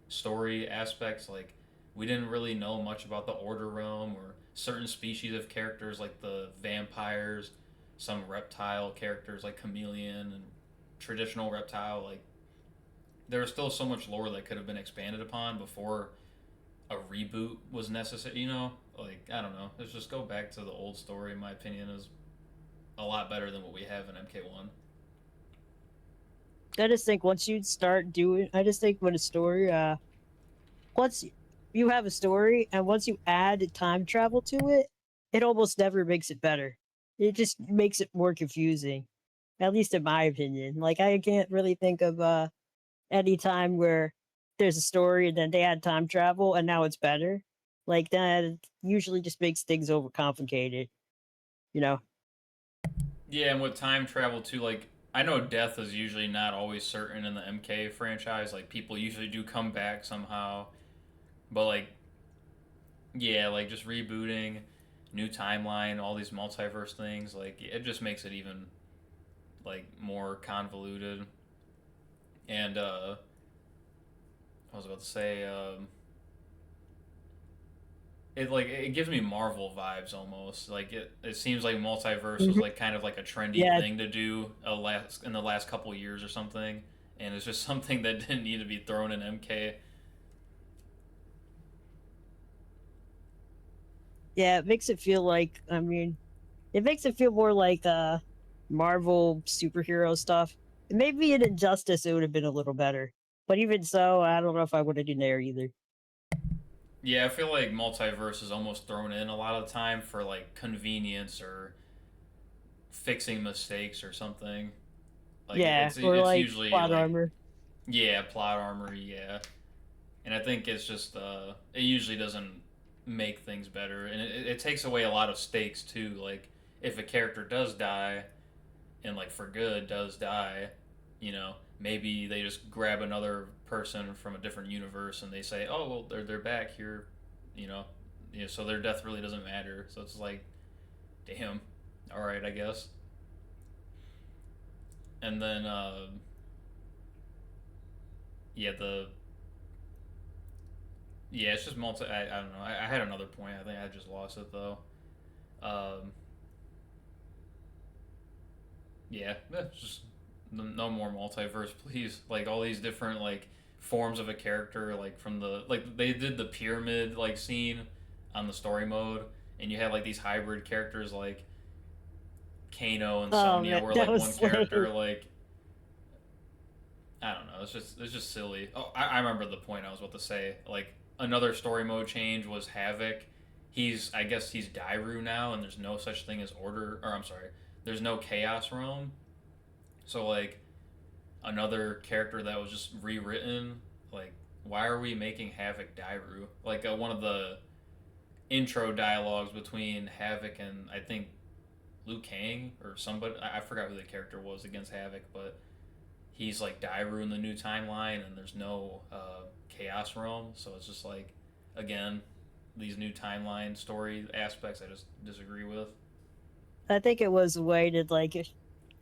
story aspects. Like we didn't really know much about the Order Realm or certain species of characters like the vampires, some reptile characters like Chameleon and traditional reptile. Like there was still so much lore that could have been expanded upon before a reboot was necessary. Like I don't know. Let's just go back to the old story. In my opinion, is a lot better than what we have in MK1. I just think once you start doing I just think when a story once you have a story and once you add time travel to it, it almost never makes it better. It just makes it more confusing. At least in my opinion. Like I can't really think of any time where there's a story and then they add time travel and now it's better. Like that usually just makes things overcomplicated, you know. Yeah, and with time travel too, like I know death is usually not always certain in the MK franchise. Like people usually do come back somehow, but like yeah, like just rebooting, new timeline, all these multiverse things, like it just makes it even like more convoluted. And I was about to say, it gives me Marvel vibes almost. Like it seems like multiverse was Mhm. like kind of like a trendy Yeah, thing to do in the last couple years or something, and it's just something that didn't need to be thrown in MK. yeah, it makes it feel like I mean, it makes it feel more like Marvel superhero stuff. Maybe in Injustice it would have been a little better. But even so, I don't know if I would have done there either. Yeah, I feel like multiverse is almost thrown in a lot of the time for like convenience or fixing mistakes or something. Like Yeah, or it's like usually plot like armor. yeah, plot armor, yeah. And I think it's just it usually doesn't make things better, and it takes away a lot of stakes too. Like if a character does die, and like for good does die, maybe they just grab another person from a different universe and they say, oh well, they're back here, you know, so their death really doesn't matter. So it's like, damn, all right, I guess. And then yeah, it's just multi. I don't know. I had another point. I think I just lost it though. Um, yeah, just no more multiverse, please. Like all these different like forms of a character, like from the like they did the pyramid like scene on the story mode, and you had like these hybrid characters like Kano and Oh Sonya, man, where that like one was lame. character like I don't know, it's just silly. Oh, I remember the point I was about to say. Like another story mode change was Havoc. I guess he's Dairu now, and there's no such thing as order. Or I'm sorry, there's no Chaos Realm. So like another character that was just rewritten. Like, why are we making Havoc Dairu? Like one of the intro dialogues between Havoc and I think Liu Kang or somebody. I forgot who the character was against Havoc, but he's like Dairu in the new timeline, and there's no Chaos Realm. So it's just like, again, these new timeline story aspects I just disagree with. I think it was a way to like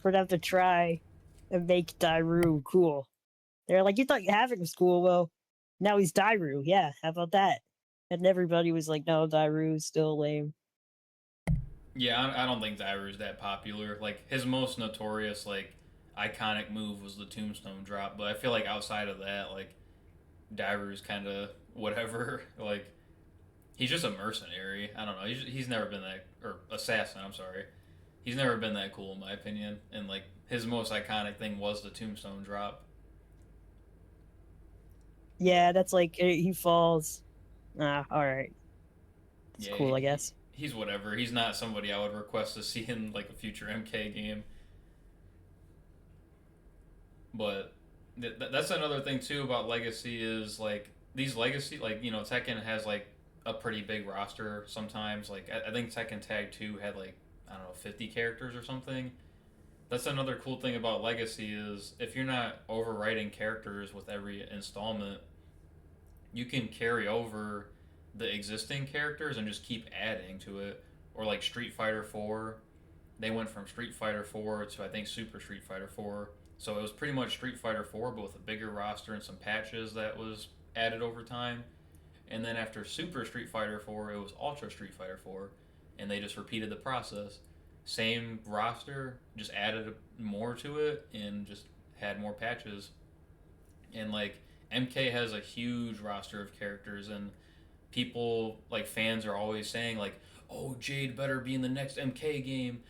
for them to try and make Daru cool. They're like, you thought Havoc was cool, well, now he's Daru. Yeah, how about that? And everybody was like, no, Dairu's still lame. Yeah, I don't think Dairu's that popular. Like his most notorious like iconic move was the Tombstone drop, but I feel like outside of that, like Dairu's kind of whatever. Like he's just a mercenary. I don't know. He's never been that or assassin. I'm sorry. He's never been that cool in my opinion. And like his most iconic thing was the Tombstone drop. Yeah, that's like he falls. Ah, all right, it's Yeah, cool, I guess. he's whatever. He's not somebody I would request to see in like a future MK game. But that's another thing too about Legacy is like these Legacy like Tekken has like a pretty big roster sometimes. Like I think Tekken Tag 2 had like I don't know 50 characters or something. That's another cool thing about Legacy is if you're not overwriting characters with every installment, you can carry over the existing characters and just keep adding to it. Or like Street Fighter 4, they went from Street Fighter 4 to I think Super Street Fighter 4. So it was pretty much Street Fighter 4 but with a bigger roster and some patches that was added over time. And then after Super Street Fighter 4, it was Ultra Street Fighter 4 and they just repeated the process. Same roster, just added more to it and just had more patches. And like MK has a huge roster of characters and people like fans are always saying like, "Oh, Jade better be in the next MK game.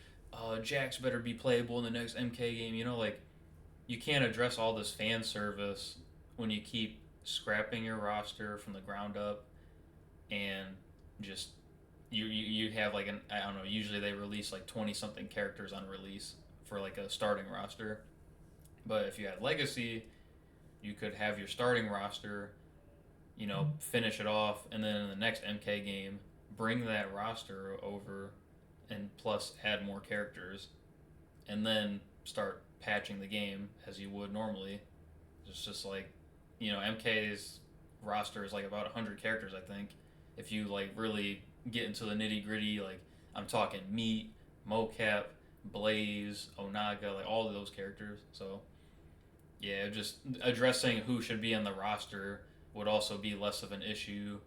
Jax better be playable in the next MK game." Like you can't address all this fan service when you keep scrapping your roster from the ground up and just you have like an I don't know. Usually they release like 20 something characters on release for like a starting roster. But if you had Legacy, you could have your starting roster finish it off, and then in the next MK game, bring that roster over, and plus add more characters, and then start patching the game as you would normally. It's just like, MK's roster is like about 100 characters, I think. If you like really get into the nitty gritty, like I'm talking Meat, Mocap, Blaze, Onaga, like all of those characters. So yeah, just addressing who should be on the roster would also be less of an issue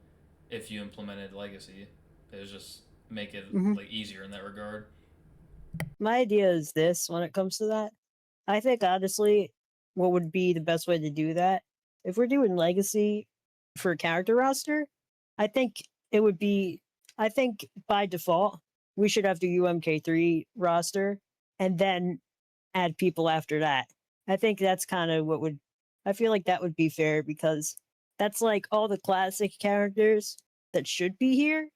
if you implemented Legacy. It would just make it Hmm. like easier in that regard. My idea is this: when it comes to that, I think honestly, what would be the best way to do that? If we're doing legacy for a character roster, I think it would be. I think by default we should have the UMK3 roster, and then add people after that. I think that's kind of what would. I feel like that would be fair because that's like all the classic characters that should be here,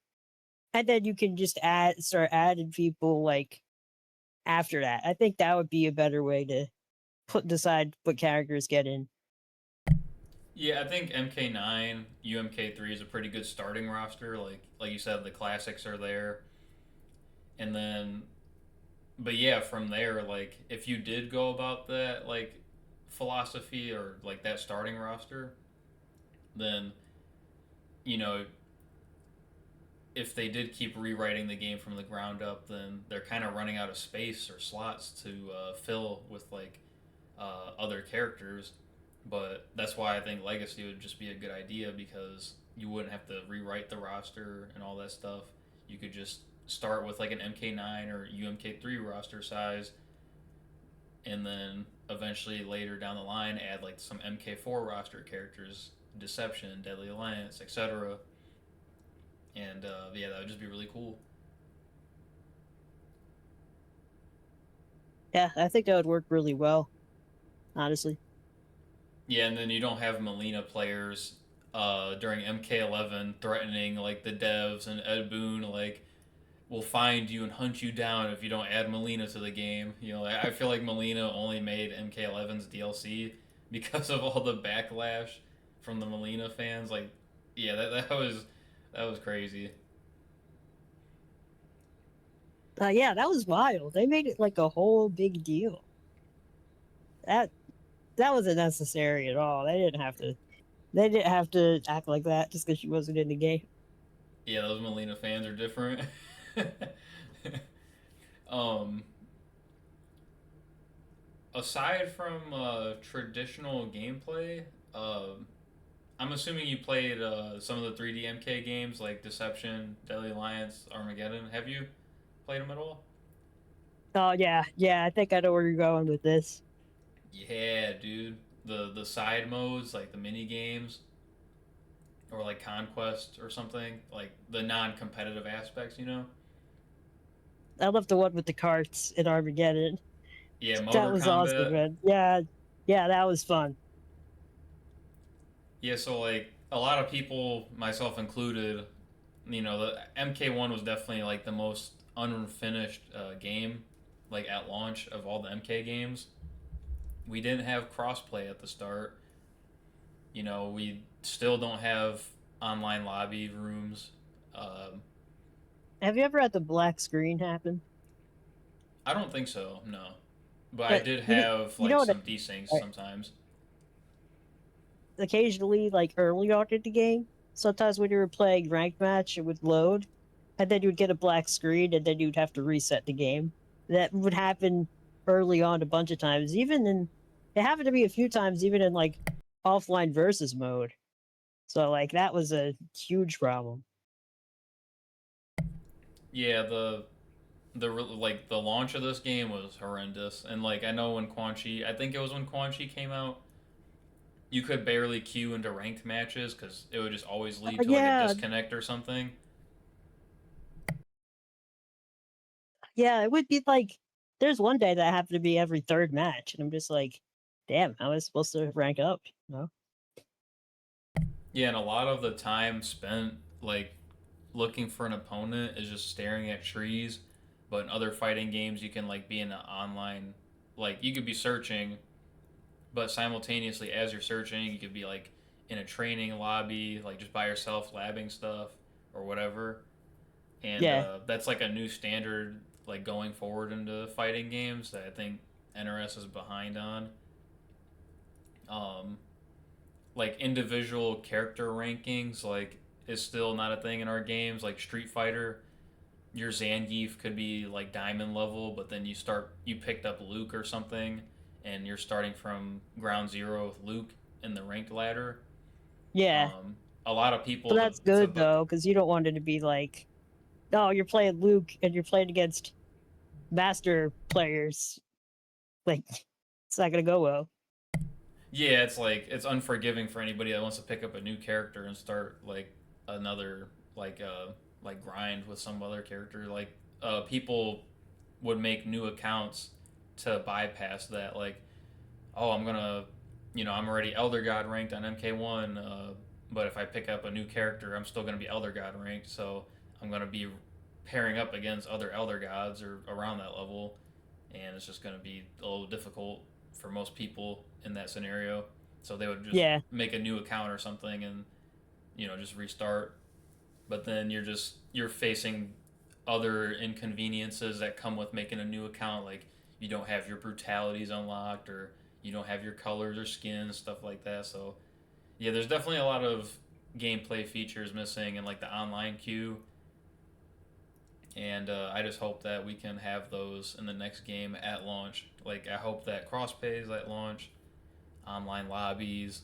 and then you can just start adding people like after that. I think that would be a better way to decide what characters get in. Yeah, I think MK9, UMK3 is a pretty good starting roster. Like you said, the classics are there, and then but yeah, from there, like if you did go about that like philosophy or like that starting roster, then you know if they did keep rewriting the game from the ground up, then they're kind of running out of space or slots to fill with like other characters. But that's why I think Legacy would just be a good idea because you wouldn't have to rewrite the roster and all that stuff. You could just start with like an MK9 or UMK3 roster size, and then eventually later down the line add like some MK4 roster characters, Deception, Deadly Alliance, etc. And yeah, that would just be really cool. Yeah, I think that would work really well, honestly. Yeah, and then you don't have Molina players during MK11 threatening like the devs and Ed Boon like will find you and hunt you down if you don't add Molina to the game. You know, I feel like Molina only made MK11's DLC because of all the backlash from the Molina fans. Like, yeah, that was crazy. Yeah, that was wild. They made it like a whole big deal. That that wasn't necessary at all. They didn't have to. They didn't have to act like that just because she wasn't in the game. Yeah, those Molina fans are different. um, Aside from traditional gameplay, I'm assuming you played some of the 3D MK games like Deception, Deadly Alliance, Armageddon. Have you played them at all? Oh yeah, yeah. I think I know where you're going with this. Yeah, dude. The side modes, like the mini games, or like Conquest or something, like the non-competitive aspects. I love the one with the carts in Armageddon. Yeah, That Motor was awesome, Combat. man. Yeah, yeah, that was fun. Yeah, so like a lot of people, myself included, the MK1 was definitely like the most unfinished game, like at launch of all the MK games. We didn't have crossplay at the start. We still don't have online lobby rooms. Um, Have you ever had the black screen happen? I don't think so, no. But I But did you have you know like what? some desyncs sometimes. Occasionally, like early on in the game, sometimes when you were playing ranked match, it would load, and then you would get a black screen, and then you'd have to reset the game. That would happen early on a bunch of times. Even in it happened to me a few times, even in like offline versus mode. So like that was a huge problem. Yeah, the launch of this game was horrendous, and like I know when Quan Chi, I think it was when Quan Chi came out, you could barely queue into ranked matches because it would just always lead to like a Yeah, disconnect or something. yeah, it would be like there's one day that happened to be every third match, and I'm just like, damn, how was I supposed to rank up? You know? Yeah, and a lot of the time spent like looking for an opponent is just staring at trees. But in other fighting games, you can like be in an online, like you could be searching, but simultaneously as you're searching, you could be like in a training lobby, like just by yourself, labbing stuff or whatever. And Yeah, that's like a new standard, like going forward into fighting games that I think NRS is behind on. Um, like individual character rankings, like is still not a thing in our games. Like Street Fighter, your Zangief could be like diamond level, but then you picked up Luke or something, and you're starting from ground zero with Luke in the ranked ladder. yeah. Um, a lot of But people that's good though, because you don't want it to be like, oh, you're playing Luke and you're playing against master players. Like, it's not gonna go well. yeah, it's like it's unforgiving for anybody that wants to pick up a new character and start like another like grind with some other character. Like people would make new accounts to bypass that. Like, oh, I'm already Elder God ranked on MK1, but if I pick up a new character, I'm still gonna be Elder God ranked. So I'm gonna be pairing up against other Elder Gods or around that level, and it's just gonna be a little difficult for most people in that scenario. So they would just Yeah, make a new account or something and just restart. But then you're facing other inconveniences that come with making a new account, like you don't have your brutalities unlocked or you don't have your colors or skins, stuff like that. So yeah, there's definitely a lot of gameplay features missing in like the online queue, and I just hope that we can have those in the next game at launch. Like I hope that cross pays at launch, online lobbies,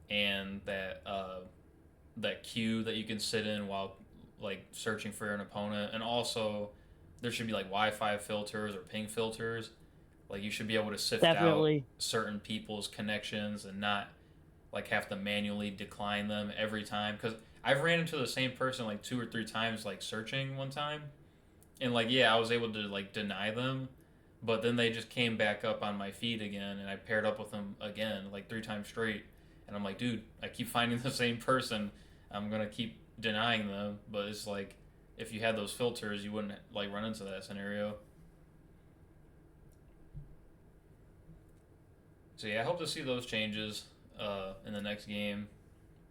and that queue that you can sit in while like searching for an opponent, and also there should be like Wi-Fi filters or ping filters. Like you should be able to sift out definitely. certain people's connections and not like have to manually decline them every time. Because I've ran into the same person like 2 or 3 times, like searching one time, and like yeah, I was able to like deny them, but then they just came back up on my feed again, and I paired up with them again like 3 times straight, and I'm like, dude, I keep finding the same person. I'm gonna keep denying them, but it's like if you had those filters, you wouldn't like run into that scenario. So yeah, I hope to see those changes in the next game,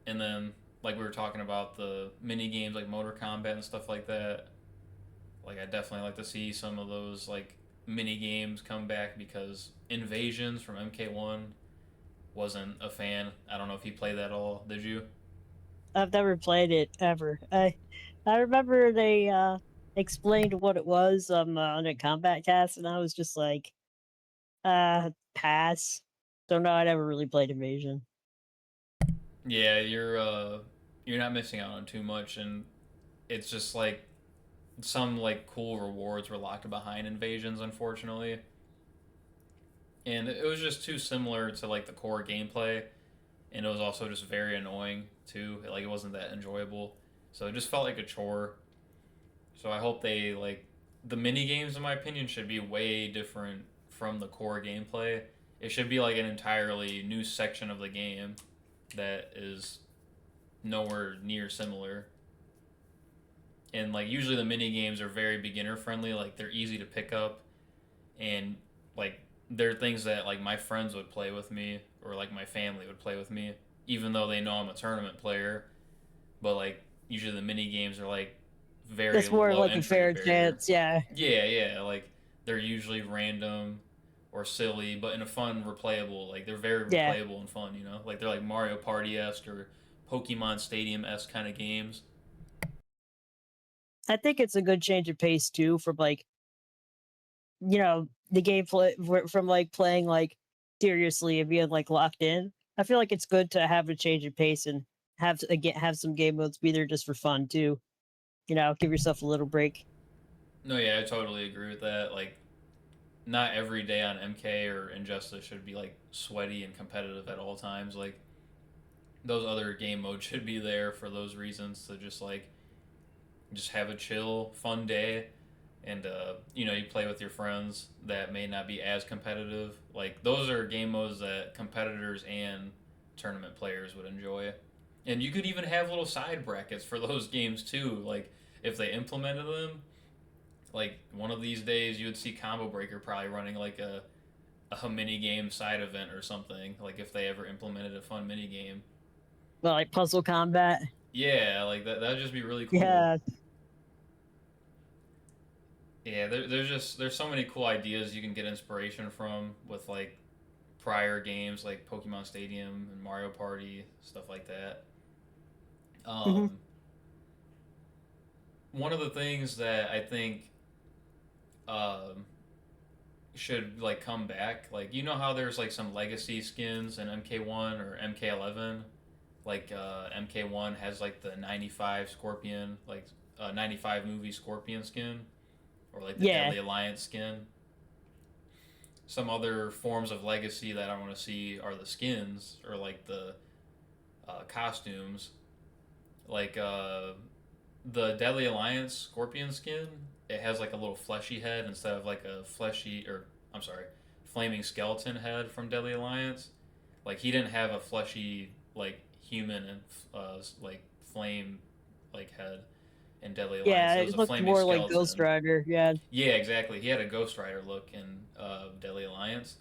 and then like we were talking about the mini games like Motor Combat and stuff like that. Like I definitely like to see some of those like mini games come back because Invasions from MK1 wasn't a fan. I don't know if you played that at all. Did you? I've never played it ever. I remember they explained what it was on a combat cast, and I was just like, pass. So no, I never really played Invasion. Yeah, you're not missing out on too much, and it's just like some like cool rewards were locked behind Invasions, unfortunately, and it was just too similar to like the core gameplay, and it was also just very annoying too. Like it wasn't that enjoyable, so it just felt like a chore. So I hope they like the mini games. In my opinion, should be way different from the core gameplay. It should be like an entirely new section of the game that is nowhere near similar. And like usually the mini games are very beginner friendly. Like they're easy to pick up, and like they're things that like my friends would play with me or like my family would play with me, even though they know I'm a tournament player. But like usually the mini games are like very It's more low like a entry fair barrier. chance, yeah, Yeah, yeah, like they're usually random or silly, but in a fun, replayable. Like they're very yeah. replayable and fun. Like they're like Mario Party esque or Pokemon Stadium esque kind of games. I think it's a good change of pace too from like the gameplay from like playing like seriously and being like locked in. I feel like it's good to have a change of pace and have some game modes be there just for fun too. Give yourself a little break. No, yeah, I totally agree with that. Like not every day on MK or Injustice should be like sweaty and competitive at all times. Like those other game modes should be there for those reasons to just have a chill, fun day, and you play with your friends that may not be as competitive. Like those are game modes that competitors and tournament players would enjoy. And you could even have little side brackets for those games too. Like if they implemented them, like one of these days you would see Combo Breaker probably running like a mini game side event or something. Like if they ever implemented a fun mini game. Well, like puzzle combat. Yeah, like that'd just be really cool. Yeah. Yeah, there's so many cool ideas you can get inspiration from with like prior games like Pokemon Stadium and Mario Party, stuff like that. Hmm. Um, One of the things that I think um, should like come back, like how there's like some legacy skins in MK1 or MK11, like MK1 has like the 95 Scorpion, like 95 movie Scorpion skin, or like the Yeah. Deadly Alliance skin. Some other forms of legacy that I want to see are the skins or like the costumes, like the Deadly Alliance Scorpion skin. It has like a little fleshy head instead of like a fleshy or I'm sorry, flaming skeleton head from Deadly Alliance. Like he didn't have a fleshy like human and like flame like head in Deadly Alliance. Yeah, It was it a looked flaming more like Ghost skeleton. Rider. Yeah. Yeah, exactly. He had a Ghost Rider look in Deadly Alliance,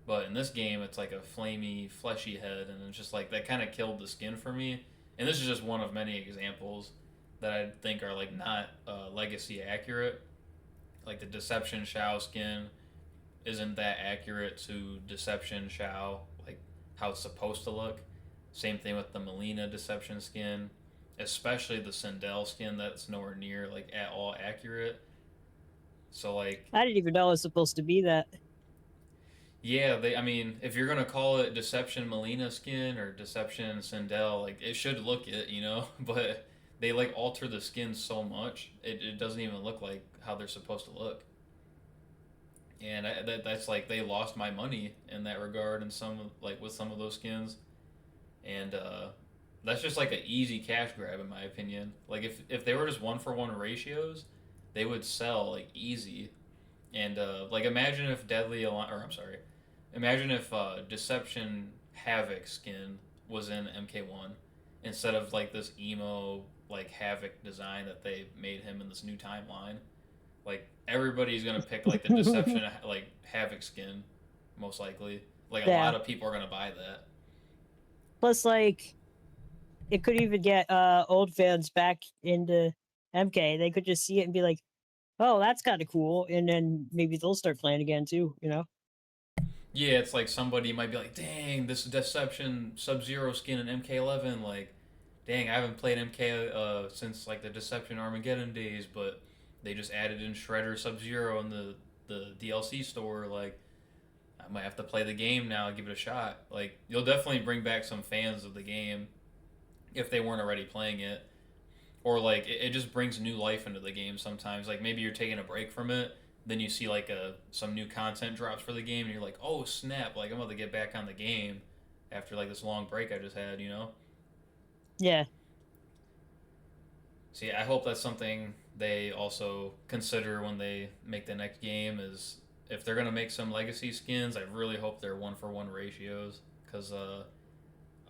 But in this game, it's like a flamey, fleshy head, and it's just like that kind of killed the skin for me. And this is just one of many examples that I think are like not legacy accurate. Like the Deception Shao skin isn't that accurate to Deception Shao, like how it's supposed to look. Same thing with the Melina Deception skin, especially the Sindel skin. That's nowhere near like at all accurate. So like, I didn't even know it was supposed to be that. yeah, they. I mean, if you're gonna call it Deception Melina skin or Deception Sindel, like it should look it, you know. But they like alter the skin so much, it doesn't even look like how they're supposed to look. And that's like they lost my money in that regard, and some like with some of those skins, and that's just like an easy cash grab in my opinion. Like if they were just 1-for-1 ratios, they would sell like easy. And like imagine if imagine if Deception Havoc skin was in MK1 instead of like this emo like Havoc design that they made him in this new timeline. Like everybody's gonna pick like the Deception like Havoc skin, most likely. Like a Yeah. lot of people are gonna buy that. Plus, like, it could even get old fans back into MK. They could just see it and be like, "Oh, that's kind of cool," and then maybe they'll start playing again too. You know? Yeah, it's like somebody might be like, "Dang, this Deception Sub Zero skin in MK11." Like, dang, I haven't played MK since like the Deception Armageddon days, but they just added in Shredder Sub Zero in the DLC store. Like, I might have to play the game now and give it a shot. Like, you'll definitely bring back some fans of the game if they weren't already playing it, or like it just brings new life into the game. Sometimes, like maybe you're taking a break from it, then you see like some new content drops for the game, and you're like, oh snap! Like I'm about to get back on the game after like this long break I just had. You know. Yeah. See, I hope that's something they also consider when they make the next game. Is if they're gonna make some legacy skins, I really hope they're 1-for-1 ratios, because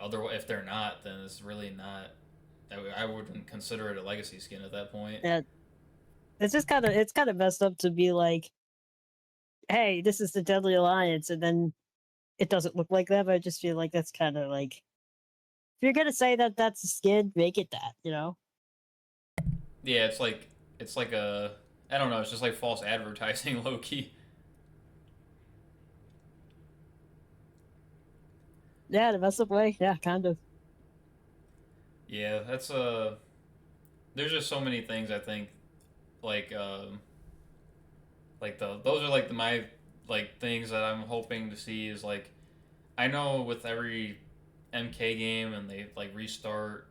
otherwise, if they're not, then it's really not. I wouldn't consider it a legacy skin at that point. Yeah. It's kind of messed up to be like, "Hey, this is the Deadly Alliance," and then it doesn't look like that. But I just feel like that's kind of like, if you're gonna say that that's a skin, make it that. You know? Yeah, it's like a I don't know. It's just like false advertising, low key. Yeah, the messed up way. Yeah, kind of. Yeah, that's There's just so many things I think like like the those are like my like things that I'm hoping to see is like I know with every MK game and they like restart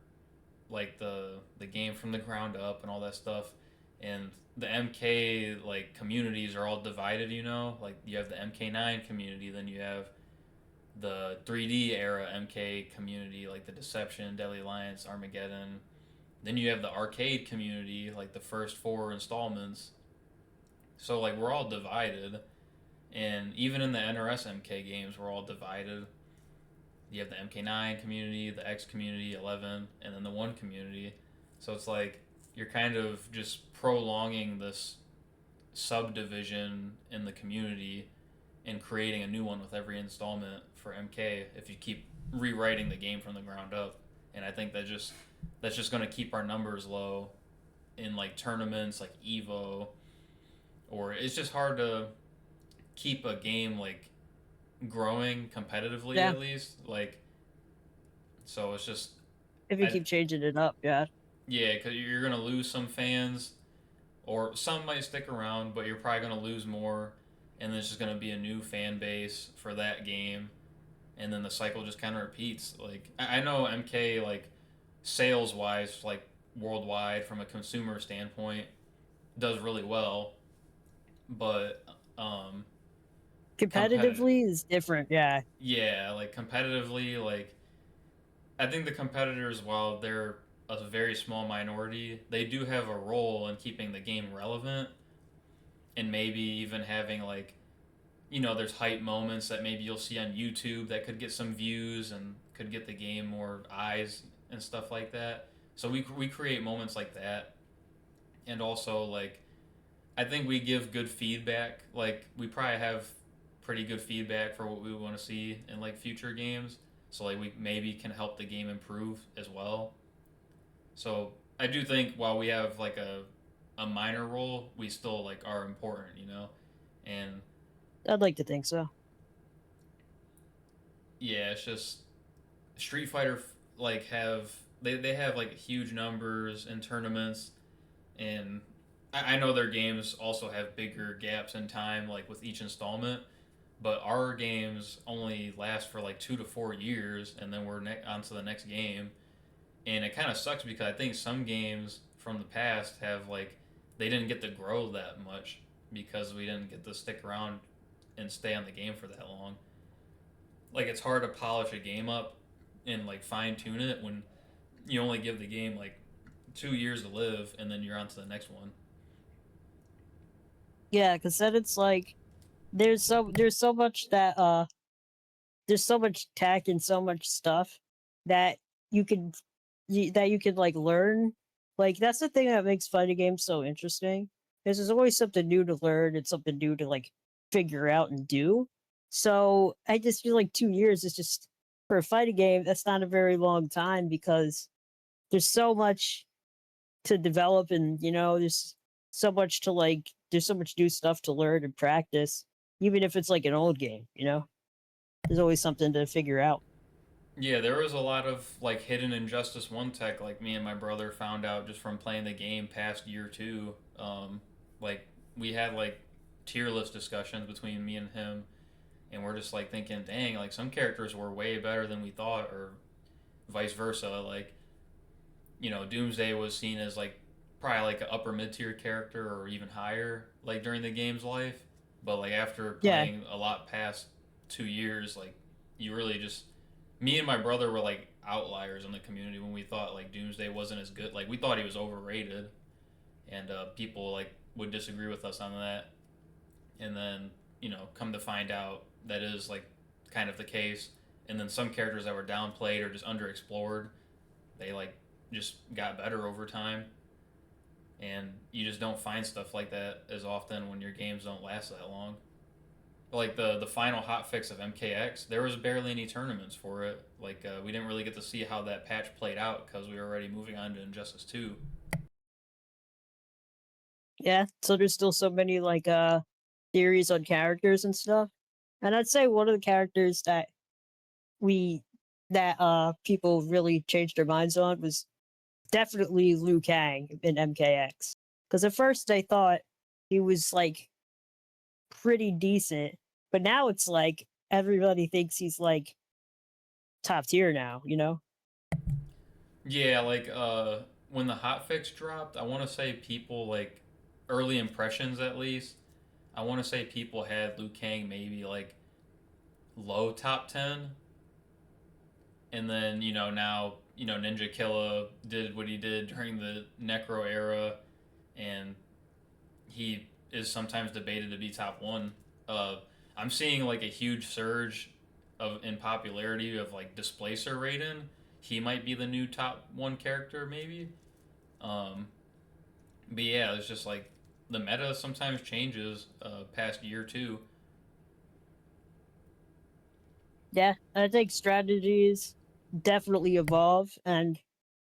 like the game from the ground up and all that stuff, and the MK like communities are all divided. You know, like you have the MK9 community, then you have the 3D era MK community, like the Deception, Deadly Alliance, Armageddon. Then you have the arcade community, like the first four installments. So like we're all divided, and even in the NRS MK games, we're all divided. You have the MK9 community, the X community, 11, and then the one community. So it's like you're kind of just prolonging this subdivision in the community and creating a new one with every installment for MK if you keep rewriting the game from the ground up. And I think that's just going to keep our numbers low in like tournaments like Evo, or it's just hard to keep a game like growing competitively Yeah. at least. Like so it's just If you I keep changing it up, yeah. yeah, cuz you're going to lose some fans or some might stick around, but you're probably going to lose more, and there's just going to be a new fan base for that game, and then the cycle just kind of repeats. Like I know MK like sales wise, like worldwide from a consumer standpoint, does really well, but competitive, Competitively is different. Yeah. yeah, like competitively, like I think the competitors, while they're a very small minority, they do have a role in keeping the game relevant, and maybe even having like there's hype moments that maybe you'll see on YouTube that could get some views and could get the game more eyes and stuff like that. So we create moments like that, and also like I think we give good feedback. Like we probably have pretty good feedback for what we want to see in like future games. So like we maybe can help the game improve as well. So I do think while we have like a minor role, we still like are important, you know. And I'd like to think so. yeah, it's just Street Fighter like have they have like huge numbers in tournaments, and I know their games also have bigger gaps in time, like with each installment. But our games only last for like 2 to 4 years, and then we're on to the next game. And it kind of sucks because I think some games from the past have like they didn't get to grow that much because we didn't get to stick around and stay on the game for that long. Like it's hard to polish a game up and like fine tune it when you only give the game like 2 years to live and then you're on to the next one. Yeah, because then it's like there's so much that there's so much tech and so much stuff that you could that you could like learn. Like that's the thing that makes fighting games so interesting. Because there's always something new to learn and something new to like figure out and do. So I just feel like 2 years is just for a fighting game, that's not a very long time because there's so much to develop and there's so much to like there's so much new stuff to learn and practice, even if it's like an old game. There's always something to figure out. Yeah, there was a lot of like hidden Injustice 1 tech like me and my brother found out just from playing the game past year two. Like we had like tier list discussions between me and him, and we're just like thinking, dang, like some characters were way better than we thought, or vice versa. Like, Doomsday was seen as like probably like an upper mid tier character or even higher, like during the game's life. But like after Yeah. playing a lot past 2 years, like you really just me and my brother were like outliers in the community when we thought like Doomsday wasn't as good. Like we thought he was overrated, and people like would disagree with us on that. And then come to find out that is like kind of the case. And then some characters that were downplayed or just underexplored, they like just got better over time. And you just don't find stuff like that as often when your games don't last that long. Like the final hot fix of MKX, there was barely any tournaments for it. Like we didn't really get to see how that patch played out because we were already moving on to Injustice 2. Yeah, so there's still so many like theories on characters and stuff. And I'd say one of the characters we that people really changed their minds on was definitely Liu Kang in MKX. Because at first they thought he was like pretty decent, but now it's like everybody thinks he's like top tier now. Yeah, like when the hot fix dropped, I want to say people like early impressions at least. I want to say people had Liu Kang maybe like low top 10, and then now Ninja Killa did what he did during the Necro era, and he is sometimes debated to be top one. Uh, I'm seeing like a huge surge in popularity of like Displacer Raiden. He might be the new top one character maybe. Um, but yeah, it's just like the meta sometimes changes past year two. Yeah, I think strategies definitely evolve, and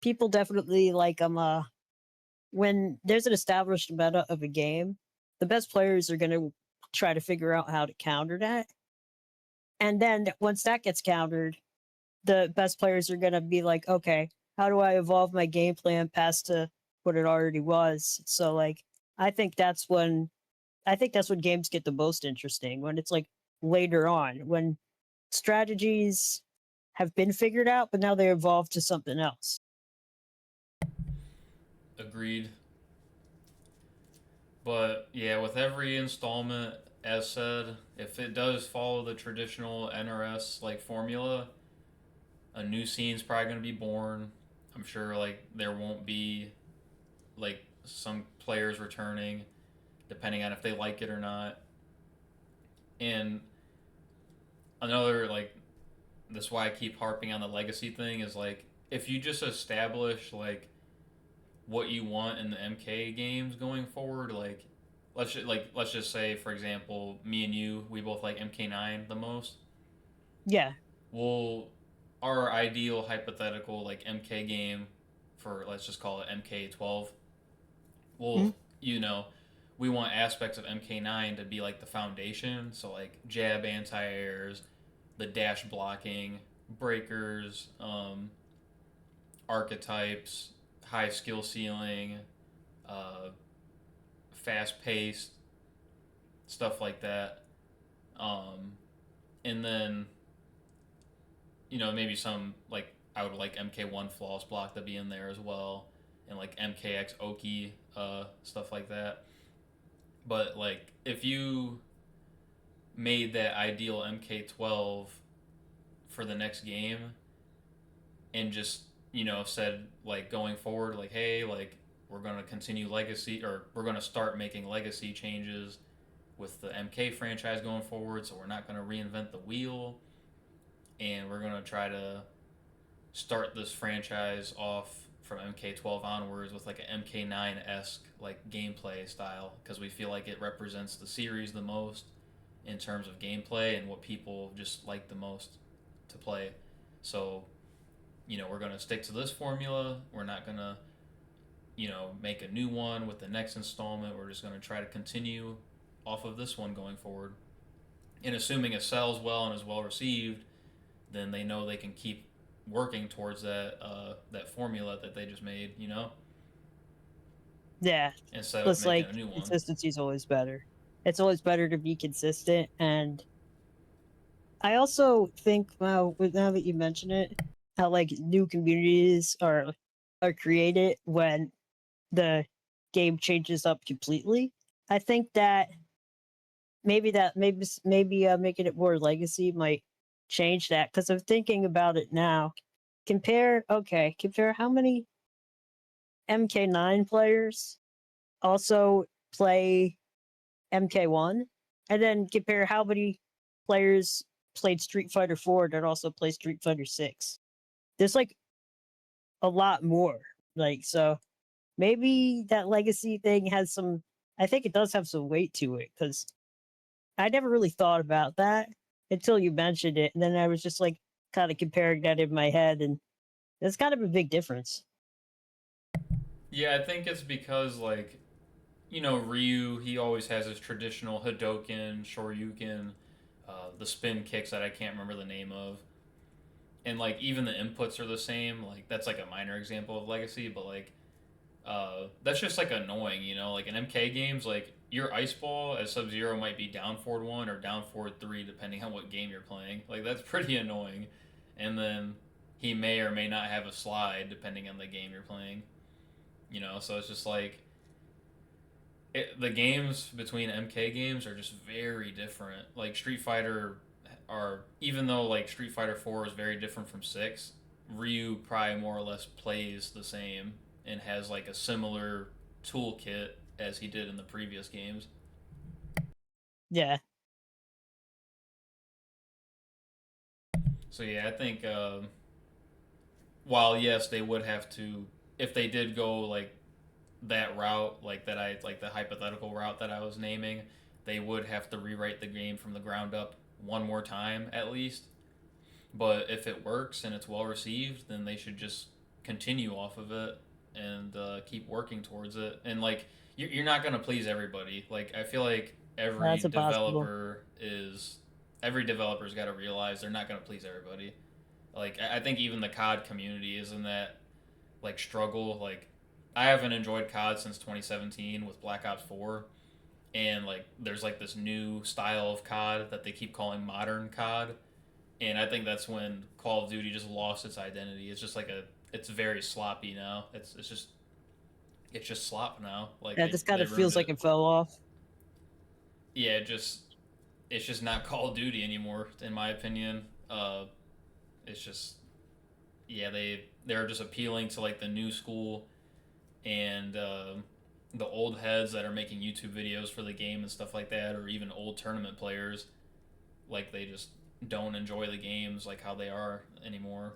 people definitely like when there's an established meta of a game, the best players are going to try to figure out how to counter that. And then once that gets countered, the best players are going to be like, okay, how do I evolve my game plan past to what it already was? So like, I think that's when I think that's when games get the most interesting, when it's like later on, when strategies have been figured out, but now they evolve to something else. Agreed. But yeah, with every installment, as said, if it does follow the traditional NRS like formula, a new scene's probably going to be born. I'm sure like there won't be like some players returning depending on if they like it or not. And another like that's why I keep harping on the legacy thing is like if you just establish like what you want in the MK games going forward, like let's just say, for example, me and you, we both like MK9 the most. Yeah. Well, our ideal hypothetical like MK game for, let's just call it MK12. Mhm. Well, you know, we want aspects of MK9 to be like the foundation. So like jab anti-airs, the dash blocking, breakers, archetypes, high skill ceiling, uh, fast paced, stuff like that. Um, and then maybe some like I would like MK1 flawless block to be in there as well, and like MKX Oki stuff like that. But like if you made that ideal MK12 for the next game and just said like going forward like hey like we're gonna continue legacy or we're gonna start making legacy changes with the MK franchise going forward, so we're not gonna reinvent the wheel and we're gonna try to start this franchise off from MK12 onwards with like an MK9 esque like gameplay style because we feel like it represents the series the most in terms of gameplay and what people just like the most to play. So, we're gonna stick to this formula. We're not gonna, make a new one with the next installment. We're just gonna try to continue off of this one going forward. And assuming it sells well and is well received, then they know they can keep working towards that formula that they just made, Yeah. instead of Plus, making like, a new one. consistency is always better. It's always better to be consistent. And I also think, well, now that you mention it, how like new communities are created when the game changes up completely. I think that maybe making it more legacy might change that because I'm thinking about it now. Compare how many MK9 players also play MK1, and then compare how many players played Street Fighter 4 that also play Street Fighter 6. There's like a lot more. Like, so maybe that legacy thing has some, I think it does have some weight to it because I never really thought about that until you mentioned it. And then I was just like kind of comparing that in my head, and there's kind of a big difference. Yeah, I think it's because like Ryu, he always has his traditional Hadoken, Shoryuken, the spin kicks that I can't remember the name of, and like even the inputs are the same. Like that's like a minor example of legacy, but like that's just like annoying, Like in MK games, like your ice ball as Sub Zero might be down forward 1 or down forward 3, depending on what game you're playing. Like that's pretty annoying. And then he may or may not have a slide depending on the game you're playing. So it's just like the games between MK games are just very different. Like Street Fighter are even though like Street Fighter 4 is very different from 6, Ryu probably more or less plays the same and has like a similar toolkit as he did in the previous games. Yeah, So yeah, I think while yes they would have to if they did go like that route like that I like the hypothetical route that I was naming, they would have to rewrite the game from the ground up one more time at least. But if it works and it's well received, then they should just continue off of it and keep working towards it. And like, you're not gonna please everybody. Like, I feel like that's impossible. every developer's got to realize they're not gonna please everybody. Like, I think even the COD community is in that like struggle. Like, I haven't enjoyed COD since 2017 with Black Ops 4, and like, there's like this new style of COD that they keep calling modern COD, and I think that's when Call of Duty just lost its identity. It's just like it's very sloppy now. It's just slop now. Like Yeah, they this kind they of ruined feels like it. it fell off. Yeah, it's just not Call of Duty anymore, in my opinion. It's just yeah they're just appealing to like the new school and the old heads that are making YouTube videos for the game and stuff like that, or even old tournament players. Like they just don't enjoy the games like how they are anymore.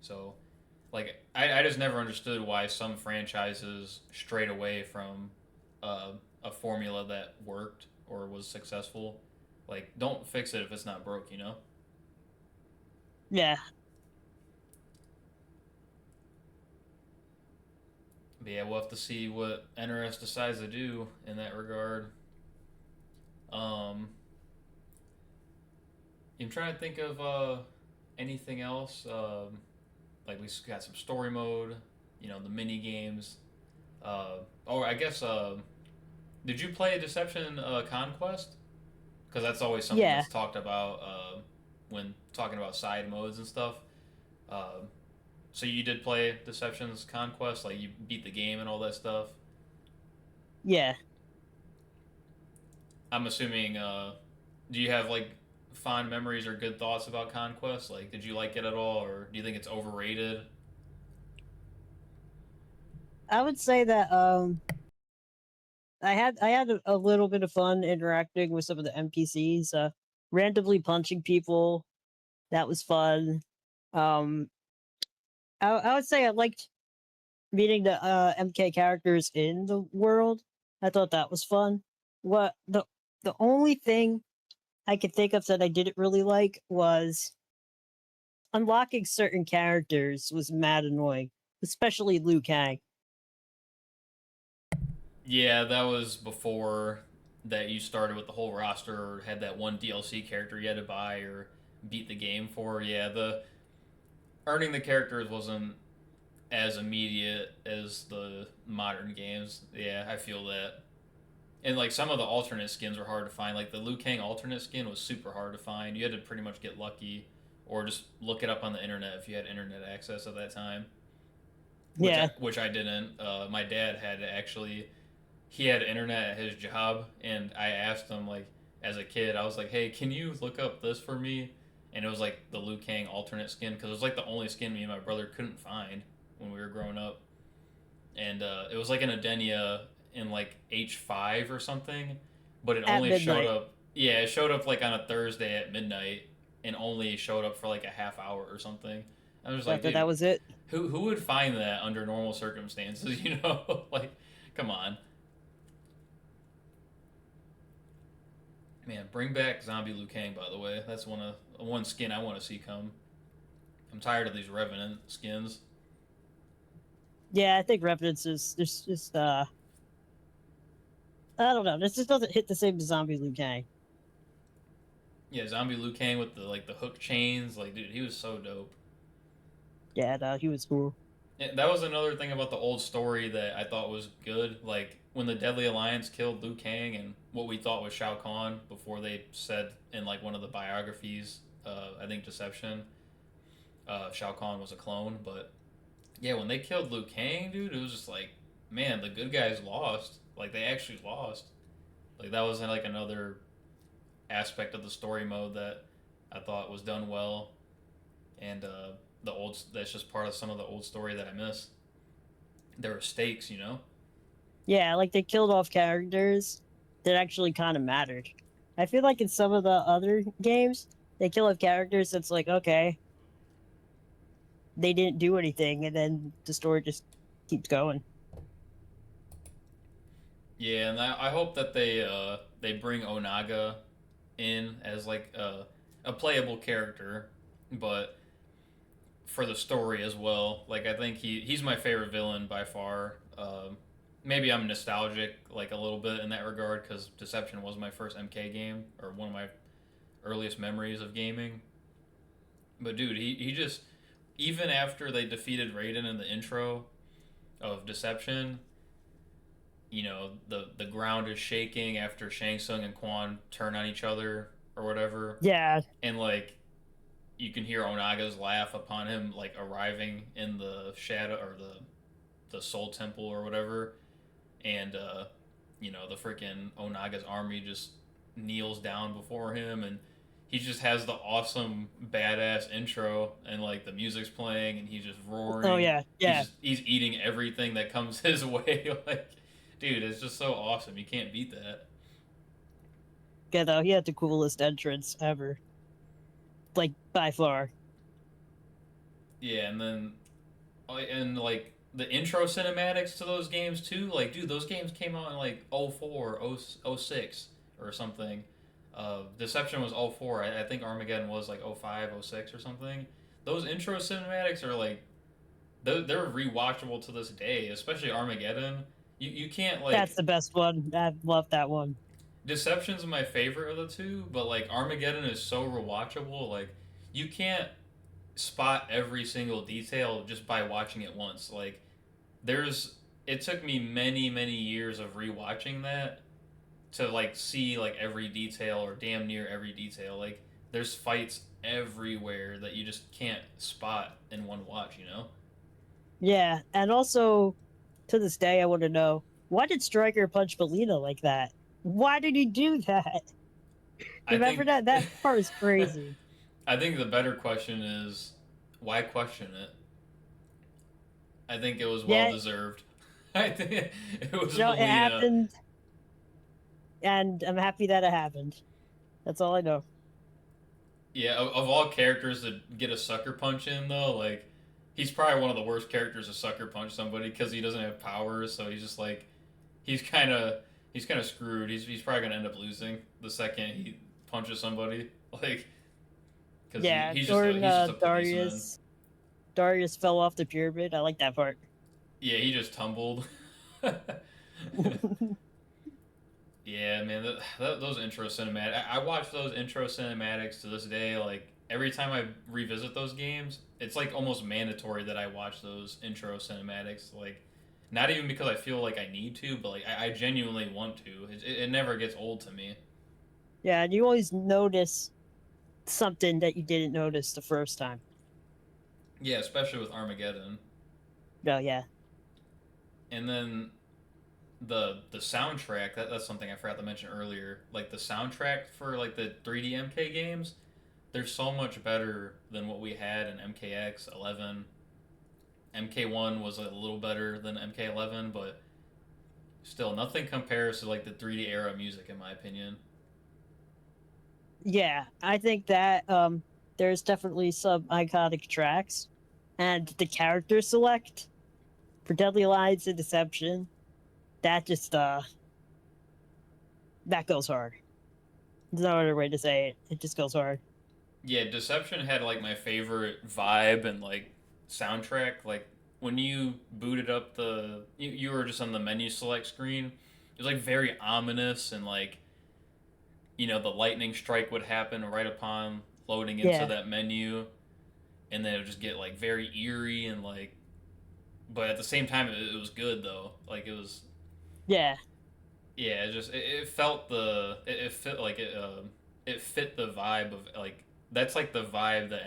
So I just never understood why some franchises strayed away from a formula that worked or was successful. Like, don't fix it if it's not broke, you know? Yeah, But yeah, we'll have to see what NRS decides to do in that regard. Um, I'm trying to think of anything else. Like we got some story mode, the mini games. Oh, I guess. Did you play Deception Conquest? Because that's always something yeah. that's talked about when talking about side modes and stuff. Um, so you did play Deception's Conquest, like you beat the game and all that stuff. Yeah, I'm assuming. Do you have like fond memories or good thoughts about Conquest? Like, did you like it at all, or do you think it's overrated? I would say that I had a little bit of fun interacting with some of the NPCs, randomly punching people. That was fun. Um, I would say I liked meeting the MK characters in the world. I thought that was fun. What the only thing I could think of that I didn't really like was unlocking certain characters was mad annoying, especially Liu Kang. Yeah, that was before that you started with the whole roster or had that one DLC character you had to buy or beat the game for. Yeah, the earning the characters wasn't as immediate as the modern games. Yeah, I feel that. And like some of the alternate skins were hard to find. Like the Liu Kang alternate skin was super hard to find. You had to pretty much get lucky or just look it up on the internet if you had internet access at that time. Which I Yeah, which I didn't. My dad had to actually he had internet at his job, and I asked him like as a kid, I was like, "Hey, can you look up this for me?" And it was like the Liu Kang alternate skin because it was like the only skin me and my brother couldn't find when we were growing up, and it was like an Adenia in like H5 or something, but it at only showed midnight. up. Yeah, it showed up like on a Thursday at midnight, and only showed up for like a half hour or something. I was like, After that dude, was it. who would find that under normal circumstances? Like, come on. Man, bring back Zombie Liu Kang. By the way, that's one skin I want to see come. I'm tired of these Revenant skins. Yeah, I think Revenants is there's just I don't know. This just doesn't hit the same as Zombie Liu Kang. Yeah, Zombie Liu Kang with the hook chains. Like, dude, he was so dope. Yeah, no, he was cool. Yeah, that was another thing about the old story that I thought was good. Like when the Deadly Alliance killed Liu Kang and what we thought was Shao Kahn before they said in like one of the biographies, I think Deception, Shao Kahn was a clone. But yeah, when they killed Liu Kang, dude, it was just like, man, the good guys lost. Like they actually lost. Like that was like another aspect of the story mode that I thought was done well, and the old that's just part of some of the old story that I miss. There were stakes. Yeah, like they killed off characters that actually kind of mattered. I feel like in some of the other games, they kill off characters that's like, okay, they didn't do anything, and then the story just keeps going. Yeah, and I hope that they bring Onaga in as like a playable character, but for the story as well. Like I think he's my favorite villain by far. Maybe I'm nostalgic like a little bit in that regard because Deception was my first MK game or one of my earliest memories of gaming. But dude, he just even after they defeated Raiden in the intro of Deception, the ground is shaking after Shang Tsung and Quan turn on each other or whatever, Yeah, and like you can hear Onaga's laugh upon him like arriving in the shadow or the Soul Temple or whatever, and the freaking Onaga's army just kneels down before him, and he just has the awesome badass intro, and like the music's playing, and he's just oh roaring. yeah, He's yeah, just he's eating everything that comes his way. Like, dude, it's just so awesome. You can't beat that. yeah. Though he had the coolest entrance ever, like by far. Yeah, and then like the intro cinematics to those games too. Like, dude, those games came out in like '04, '06 or something. Deception was '04. I think Armageddon was like '05, '06 or something. Those intro cinematics are like they're rewatchable to this day, especially Armageddon. You can't That's like the best one. I love that one. Deception's my favorite of the two, but like Armageddon is so rewatchable. Like you can't spot every single detail just by watching it once. Like there's it took me many years of rewatching that to like see like every detail or damn near every detail. Like there's fights everywhere that you just can't spot in one watch, you know? Yeah, and also to this day, I want to know why did Stryker punch Belina like that? Why did he do that? I Remember think that? That part is crazy. I think the better question is why question it? I think it was well Yeah, deserved. I think it was it Melina. happened, and I'm happy that it happened. That's all I know. Yeah, of all characters to get a sucker punch in though, like he's probably one of the worst characters to sucker punch somebody because he doesn't have powers. So he's just like he's kind of he's kind of screwed. He's probably gonna end up losing the second he punches somebody. Like because Yeah, he's just a policeman. Darius fell off the pyramid. I like that part. Yeah, he just tumbled. Yeah, man, those intro cinematic. I watch those intro cinematics to this day. Like every time I revisit those games, it's like almost mandatory that I watch those intro cinematics. Like, not even because I feel like I need to, but like I genuinely want to. It never gets old to me. Yeah, and you always notice something that you didn't notice the first time. Yeah, especially with Armageddon, Oh yeah, and then the soundtrack. That's something I forgot to mention earlier. Like the soundtrack for like the 3D MK games, they're so much better than what we had in MKX 11. MK1 was a little better than MK11, but still nothing compares to like the 3D era music in my opinion. yeah. I think that there's definitely some iconic tracks, and the character select for Deadly Alliance and Deception. That just that goes hard. There's no other way to say it. It just goes hard. Yeah, Deception had like my favorite vibe and like soundtrack. Like when you booted up you were just on the menu select screen. It was like very ominous and like the lightning strike would happen right upon loading into Yeah, that menu, and then it would just get like very eerie and like but at the same time it was good though. Like it was yeah, yeah, it felt it fit like it fit the vibe of like that's like the vibe that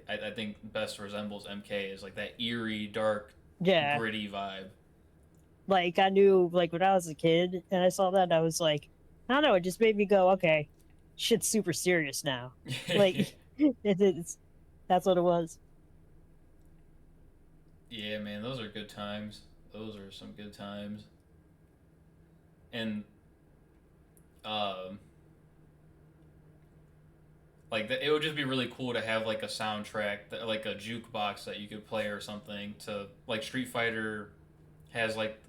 I think best resembles MK is like that eerie, dark, yeah. gritty vibe. Like I knew, like when I was a kid and I saw that, I was like, I don't know. It just made me go, okay, shit's super serious now. Like it's that's what it was. Yeah, man, those are good times. Those are some good times. And um like it would just be really cool to have like a soundtrack that like a jukebox that you could play or something to like Street Fighter has like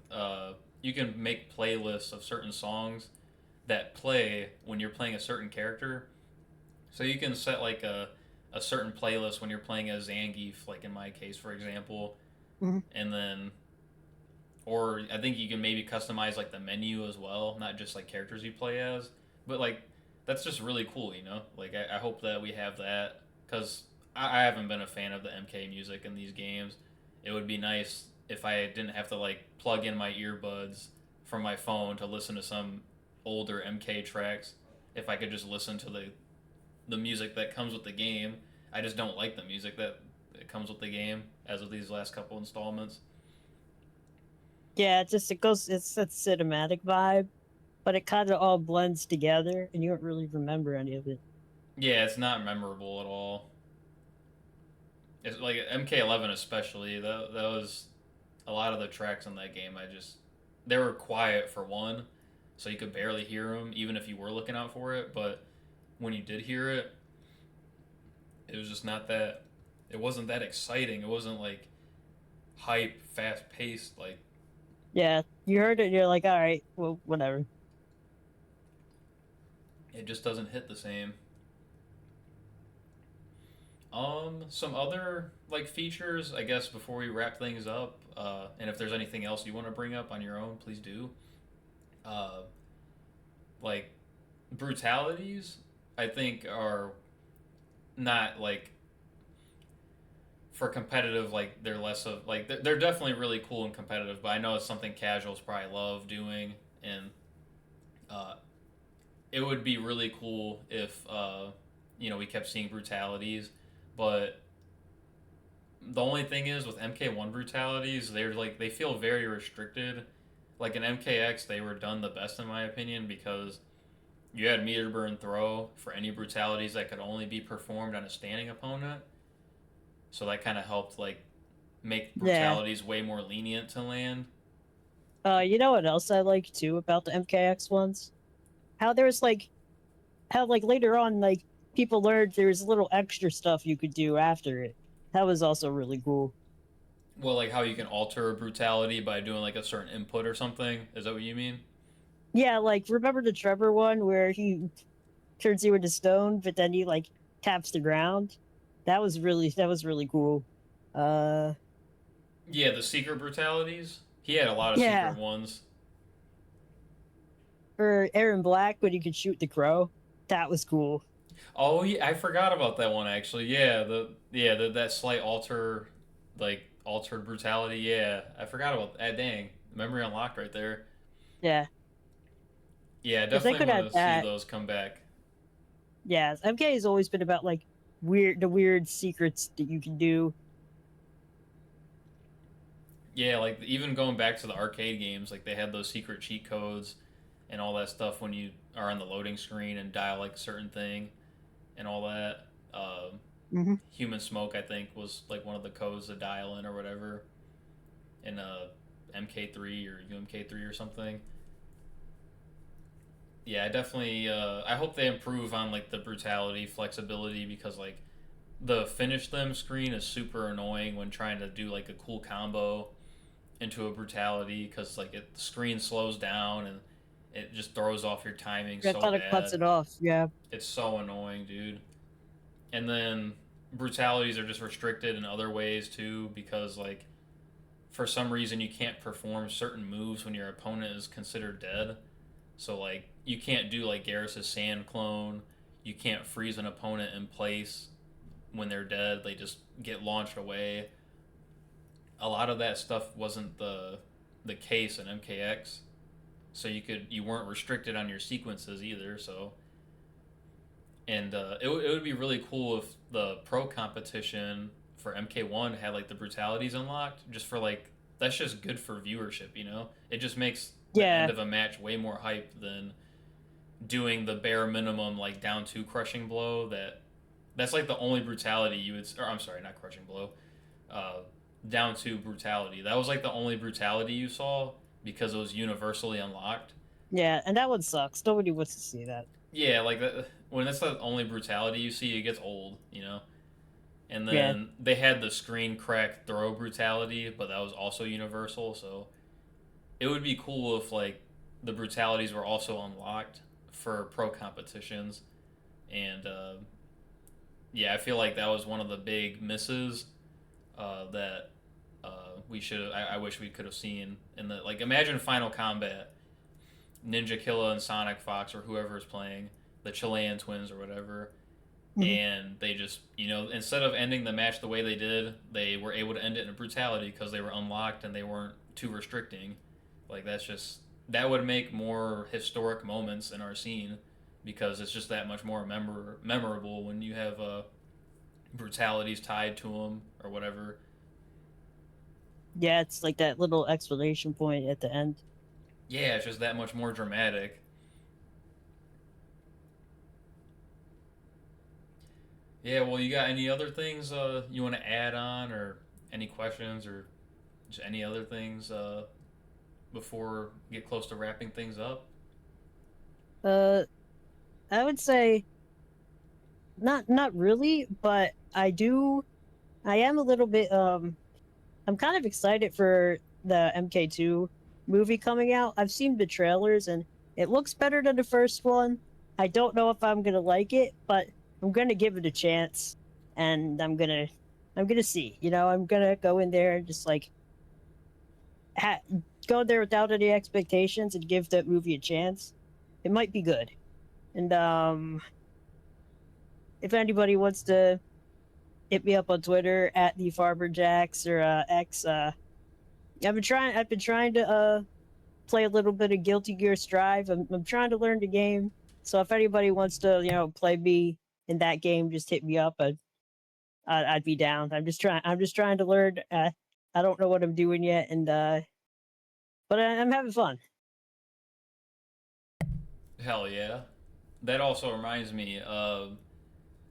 you can make playlists of certain songs that play when you're playing a certain character. So you can set like a certain playlist when you're playing as Zangief, like in my case, for example, Mhm. and then or I think you can maybe customize like the menu as well, not just like characters you play as, but like that's just really cool, you know. Like I hope that we have that because I haven't been a fan of the MK music in these games. It would be nice if I didn't have to like plug in my earbuds from my phone to listen to some older MK tracks. If I could just listen to the music that comes with the game. I just don't like the music that comes with the game as of these last couple installments. Yeah, it goes. It's that cinematic vibe, but it kind of all blends together, and you don't really remember any of it. Yeah, it's not memorable at all. It's like MK11 especially. That was a lot of the tracks in that game. They were quiet for one, so you could barely hear them even if you were looking out for it. But when you did hear it, it was just not that. It wasn't that exciting. It wasn't like hype, fast paced. Like Yeah, you heard it. You're like, all right, well, whatever. it just doesn't hit the same. Some other like features, I guess, before we wrap things up, and if there's anything else you want to bring up on your own, please do. Uh, like brutalities, I think are not like for competitive. Like they're less of like they're definitely really cool and competitive, but I know it's something casuals probably love doing, and uh, it would be really cool if we kept seeing brutalities, but the only thing is with MK1 brutalities, they're like they feel very restricted. Like in MKX, they were done the best in my opinion because you had meter burn throw for any brutalities that could only be performed on a standing opponent. So that kind of helped like make Yeah. brutalities way more lenient to land. You know what else I like too about the MKX ones? How there's like how like later on like people learned there's little extra stuff you could do after it. That was also really cool. Well, like how you can alter a brutality by doing like a certain input or something. Is that what you mean? Yeah, like remember the Trevor one where he turns you into stone, but then he like taps the ground? That was really cool. Uh Yeah, the secret brutalities. He had a lot of yeah. secret ones. For Aaron Black when you could shoot the crow. That was cool. Oh, yeah, I forgot about that one actually. That slight altered brutality. Yeah, I forgot about that. Dang, memory unlocked right there. Yeah. Yeah, I If they definitely could want add to see that, those come back. yeah. MK has always been about like weird secrets that you can do. Yeah, like even going back to the arcade games, like they had those secret cheat codes and all that stuff when you are on the loading screen and dial like a certain thing and all that. Hmm. Human smoke, I think, was like one of the codes to dial in or whatever in MK3 or UMK3 or something. Yeah, I definitely. I hope they improve on like the brutality, flexibility because like the finish them screen is super annoying when trying to do like a cool combo into a brutality because like the screen slows down and it just throws off your timing I so thought it cuts bad. it off. Yeah. It's so annoying, dude. And then brutalities are just restricted in other ways too because like for some reason you can't perform certain moves when your opponent is considered dead. So like you can't do like Garrus's sand clone. You can't freeze an opponent in place when they're dead. They just get launched away. A lot of that stuff wasn't the case in MKX. So you weren't restricted on your sequences either. So and it would be really cool if the pro competition for MK1 had like the brutalities unlocked just for like that's just good for viewership, you know? It just makes the end Yeah. of a match way more hype than doing the bare minimum like down to crushing blow that's like the only brutality you would or I'm sorry, not crushing blow. Uh, down to brutality. That was like the only brutality you saw because it was universally unlocked. Yeah. And that one sucks. Nobody wants to see that. Yeah, like when that's the only brutality you see, it gets old, you know. And Yeah. then they had the screen crack throw brutality, but that was also universal. So it would be cool if like the brutalities were also unlocked for pro competitions. And yeah, I feel like that was one of the big misses that we should. I wish we could have seen in the like. Imagine Final Combat, Ninja Killa and Sonic Fox or whoever is playing the Chilean twins or whatever, Hmm. and they just instead of ending the match the way they did, they were able to end it in a brutality because they were unlocked and they weren't too restricting. Like that would make more historic moments in our scene because it's just that much more memorable when you have brutalities tied to them or whatever. Yeah. It's like that little explanation point at the end. Yeah, it's just that much more dramatic. Yeah, well, you got any other things you want to add on, or any questions, or just any other things before we get close to wrapping things up? Uh, I would say not really, but I am a little bit I'm kind of excited for the MK2 movie coming out. I've seen the trailers and it looks better than the first one. I don't know if I'm gonna like it, but I'm gonna give it a chance, and I'm gonna see. I'm gonna go in there and just like ha- go there without any expectations and give that movie a chance. It might be good. And if anybody wants to hit me up on Twitter at the Farmer Jacks or X, I've been trying to play a little bit of Guilty Gear Strive. I'm trying to learn the game. So if anybody wants to, play me in that game, just hit me up. I'd be down. I'm just trying to learn. I don't know what I'm doing yet, and but I'm having fun. Hell yeah. That also reminds me.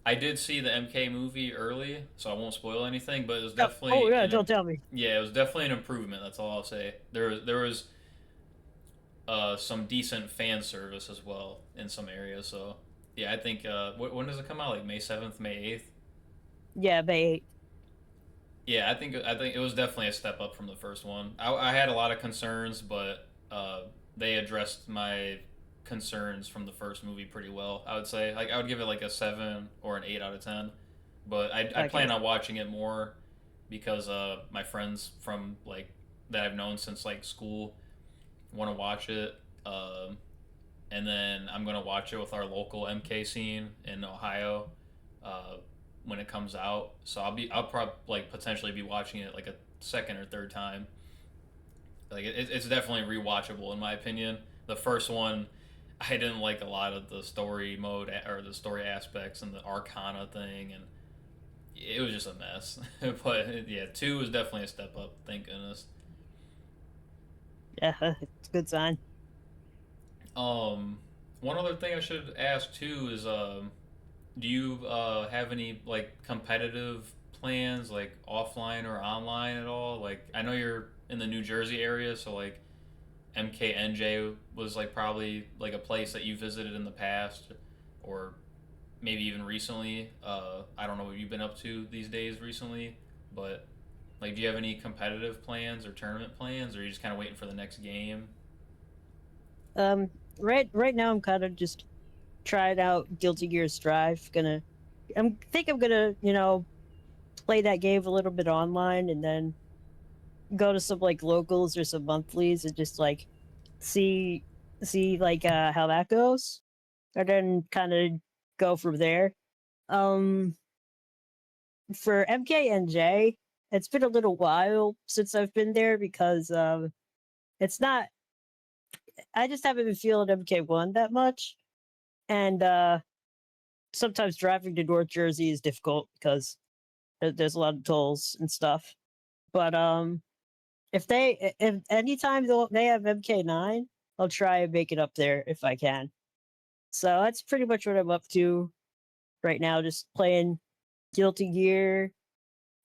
I did see the MK movie early, so I won't spoil anything. But it was Oh definitely yeah, don't tell me. yeah, it was definitely an improvement. That's all I'll say. There was some decent fan service as well in some areas. So yeah, I think when does it come out? Like May 7th, May 8th. Yeah, Bay 8. Yeah, I think it was definitely a step up from the first one. I had a lot of concerns, but they addressed my concerns from the first movie pretty well. I would say like I would give it like a 7 or an 8 out of 10. But I Okay. plan on watching it more because my friends from like that I've known since like school want to watch it. And then I'm gonna watch it with our local MK scene in Ohio uh, when it comes out. So I'll probably like potentially be watching it like a second or third time. Like it's definitely rewatchable in my opinion. The first one, I didn't like a lot of the story mode or the story aspects and the Arcana thing, and it was just a mess. But yeah, two was definitely a step up. Thank goodness. Yeah, it's a good sign. Um, One other thing I should ask too is do you have any like competitive plans, like offline or online at all? Like, I know you're in the New Jersey area, so like MKNJ was like probably like a place that you visited in the past, or maybe even recently. I don't know what you've been up to these days recently, but like, do you have any competitive plans or tournament plans, or are you just kind of waiting for the next game? Um, right now I'm kind of just trying out Guilty Gear Strive. I'm gonna play that game a little bit online and then go to some like locals or some monthlies and just like see see like how that goes, and then kind of go from there. Um, for MKNJ, it's been a little while since I've been there because it's not. I just haven't been feeling MK1 that much, and sometimes driving to North Jersey is difficult because there's a lot of tolls and stuff. But if anytime they have MK9, I'll try and make it up there if I can. So that's pretty much what I'm up to right now. Just playing Guilty Gear.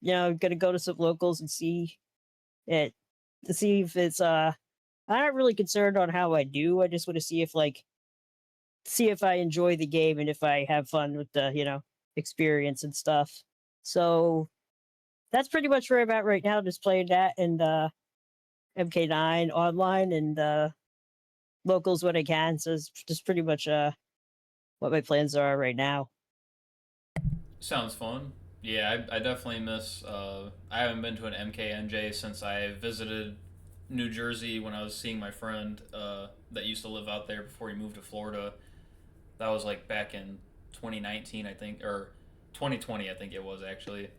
Gonna go to some locals and see it to see if it's. I'm not really concerned on how I do. I just want to see if I enjoy the game and if I have fun with the experience and stuff. So that's pretty much where I'm at right now. Just playing that and MK9 online and locals when I can. So it's just pretty much what my plans are right now. Sounds fun. Yeah, I definitely miss. I haven't been to an MKNJ since I visited New Jersey when I was seeing my friend that used to live out there before he moved to Florida. That was like back in 2019, I think, or 2020, I think it was actually.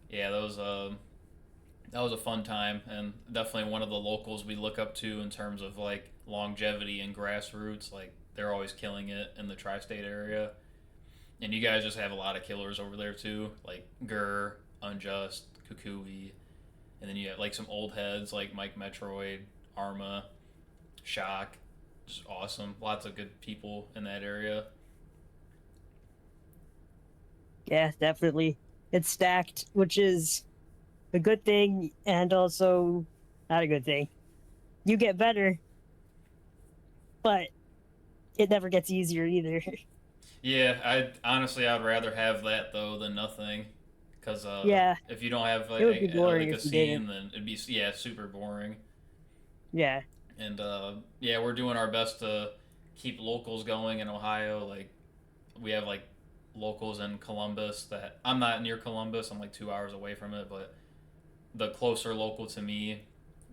Yeah, that was a fun time, and definitely one of the locals we look up to in terms of like longevity and grassroots. Like they're always killing it in the tri-state area. And you guys just have a lot of killers over there too, like Gur, Unjust, Kukui, and then you have like some old heads like Mike Metroid, Arma, Shock. Just awesome. Lots of good people in that area. Yeah, definitely. It's stacked, which is a good thing and also not a good thing. You get better, but it never gets easier either. Yeah, I honestly I'd rather have that though than nothing, because Yeah, if you don't have it would be like boring a if you didn't. scene, then it'd be yeah super boring. Yeah. And yeah, we're doing our best to keep locals going in Ohio. Like we have like locals in Columbus that I'm not near Columbus. I'm like 2 hours away from it, but the closer local to me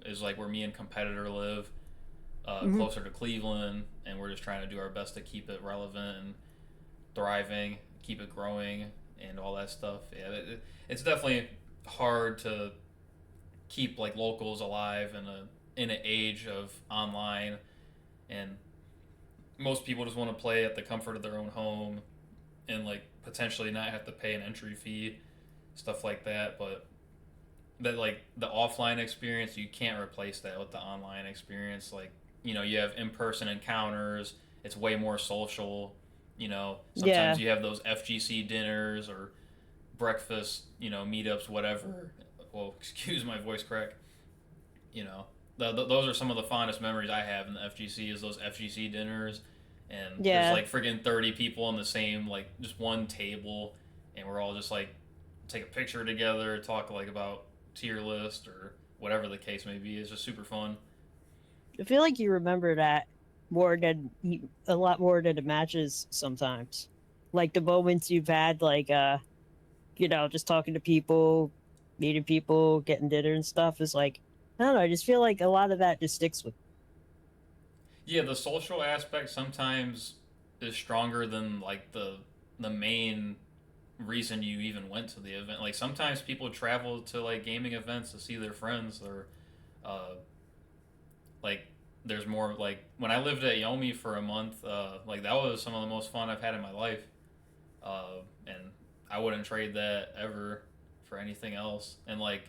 is like where me and competitor live, Hmm. closer to Cleveland, and we're just trying to do our best to keep it relevant and thriving, keep it growing, and all that stuff. Yeah, it's definitely hard to keep like locals alive in an age of online, and most people just want to play at the comfort of their own home and like potentially not have to pay an entry fee, stuff like that. But that like the offline experience, you can't replace that with the online experience. Like you have in person encounters. It's way more social. Sometimes Yeah. you have those FGC dinners or breakfast, meetups, whatever. Well, excuse my voice crack. You know, those are some of the fondest memories I have in the FGC is those FGC dinners, and there's Yeah. like friggin' 30 people on the same like just one table, and we're all just like take a picture together, talk like about tier list or whatever the case may be. It's just super fun. I feel like you remember that a lot more than the matches sometimes. Like the moments you've had, like just talking to people, meeting people, getting dinner and stuff is like I don't know. I just feel like a lot of that just sticks with. Yeah, the social aspect sometimes is stronger than like the main reason you even went to the event. Like sometimes people travel to like gaming events to see their friends or uh, like there's more like when I lived at Yomi for a month, like that was some of the most fun I've had in my life, and I wouldn't trade that ever for anything else. And like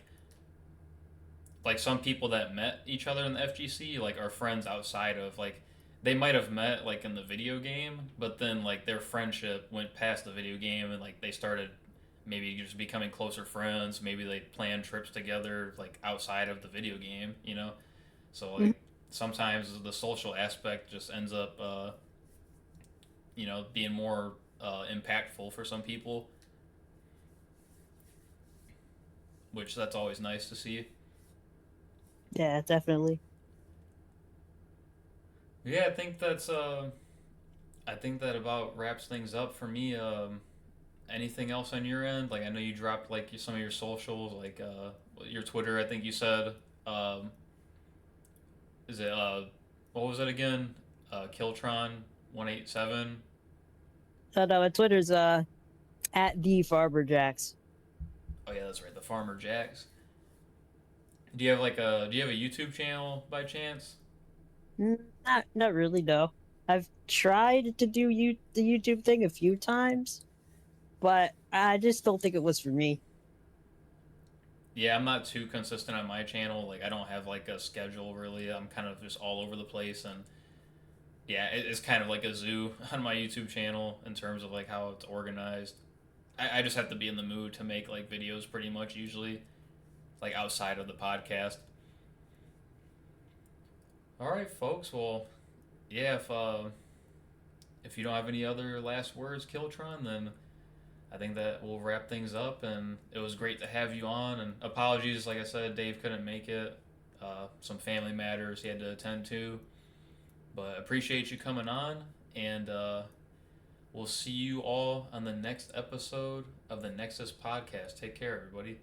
some people that met each other in the FGC like are friends outside of like they might have met like in the video game, but then like their friendship went past the video game and like they started maybe just becoming closer friends. Maybe they planned trips together like outside of the video game. So Mhm. like sometimes the social aspect just ends up being more impactful for some people, which that's always nice to see. Yeah, definitely. Yeah, I think that about wraps things up for me. Anything else on your end? Like I know you dropped like some of your socials, like your Twitter. I think you said, um, is it what was it again? Killtron 187. No, Twitter's at the Farber Jacks. Oh yeah, that's right. The Farmer Jacks. Do you have a YouTube channel by chance? Not really. No, I've tried to do the YouTube thing a few times, but I just don't think it was for me. Yeah, I'm not too consistent on my channel. Like I don't have like a schedule really. I'm kind of just all over the place and yeah, it's kind of like a zoo on my YouTube channel in terms of like how it's organized. I just have to be in the mood to make like videos pretty much usually, like outside of the podcast. All right, folks. Well, yeah, if you don't have any other last words, Killtron, then I think that we'll wrap things up. And it was great to have you on. And apologies, like I said, Dave couldn't make it. Some family matters he had to attend to. But appreciate you coming on. And we'll see you all on the next episode of the Nexus podcast. Take care, everybody.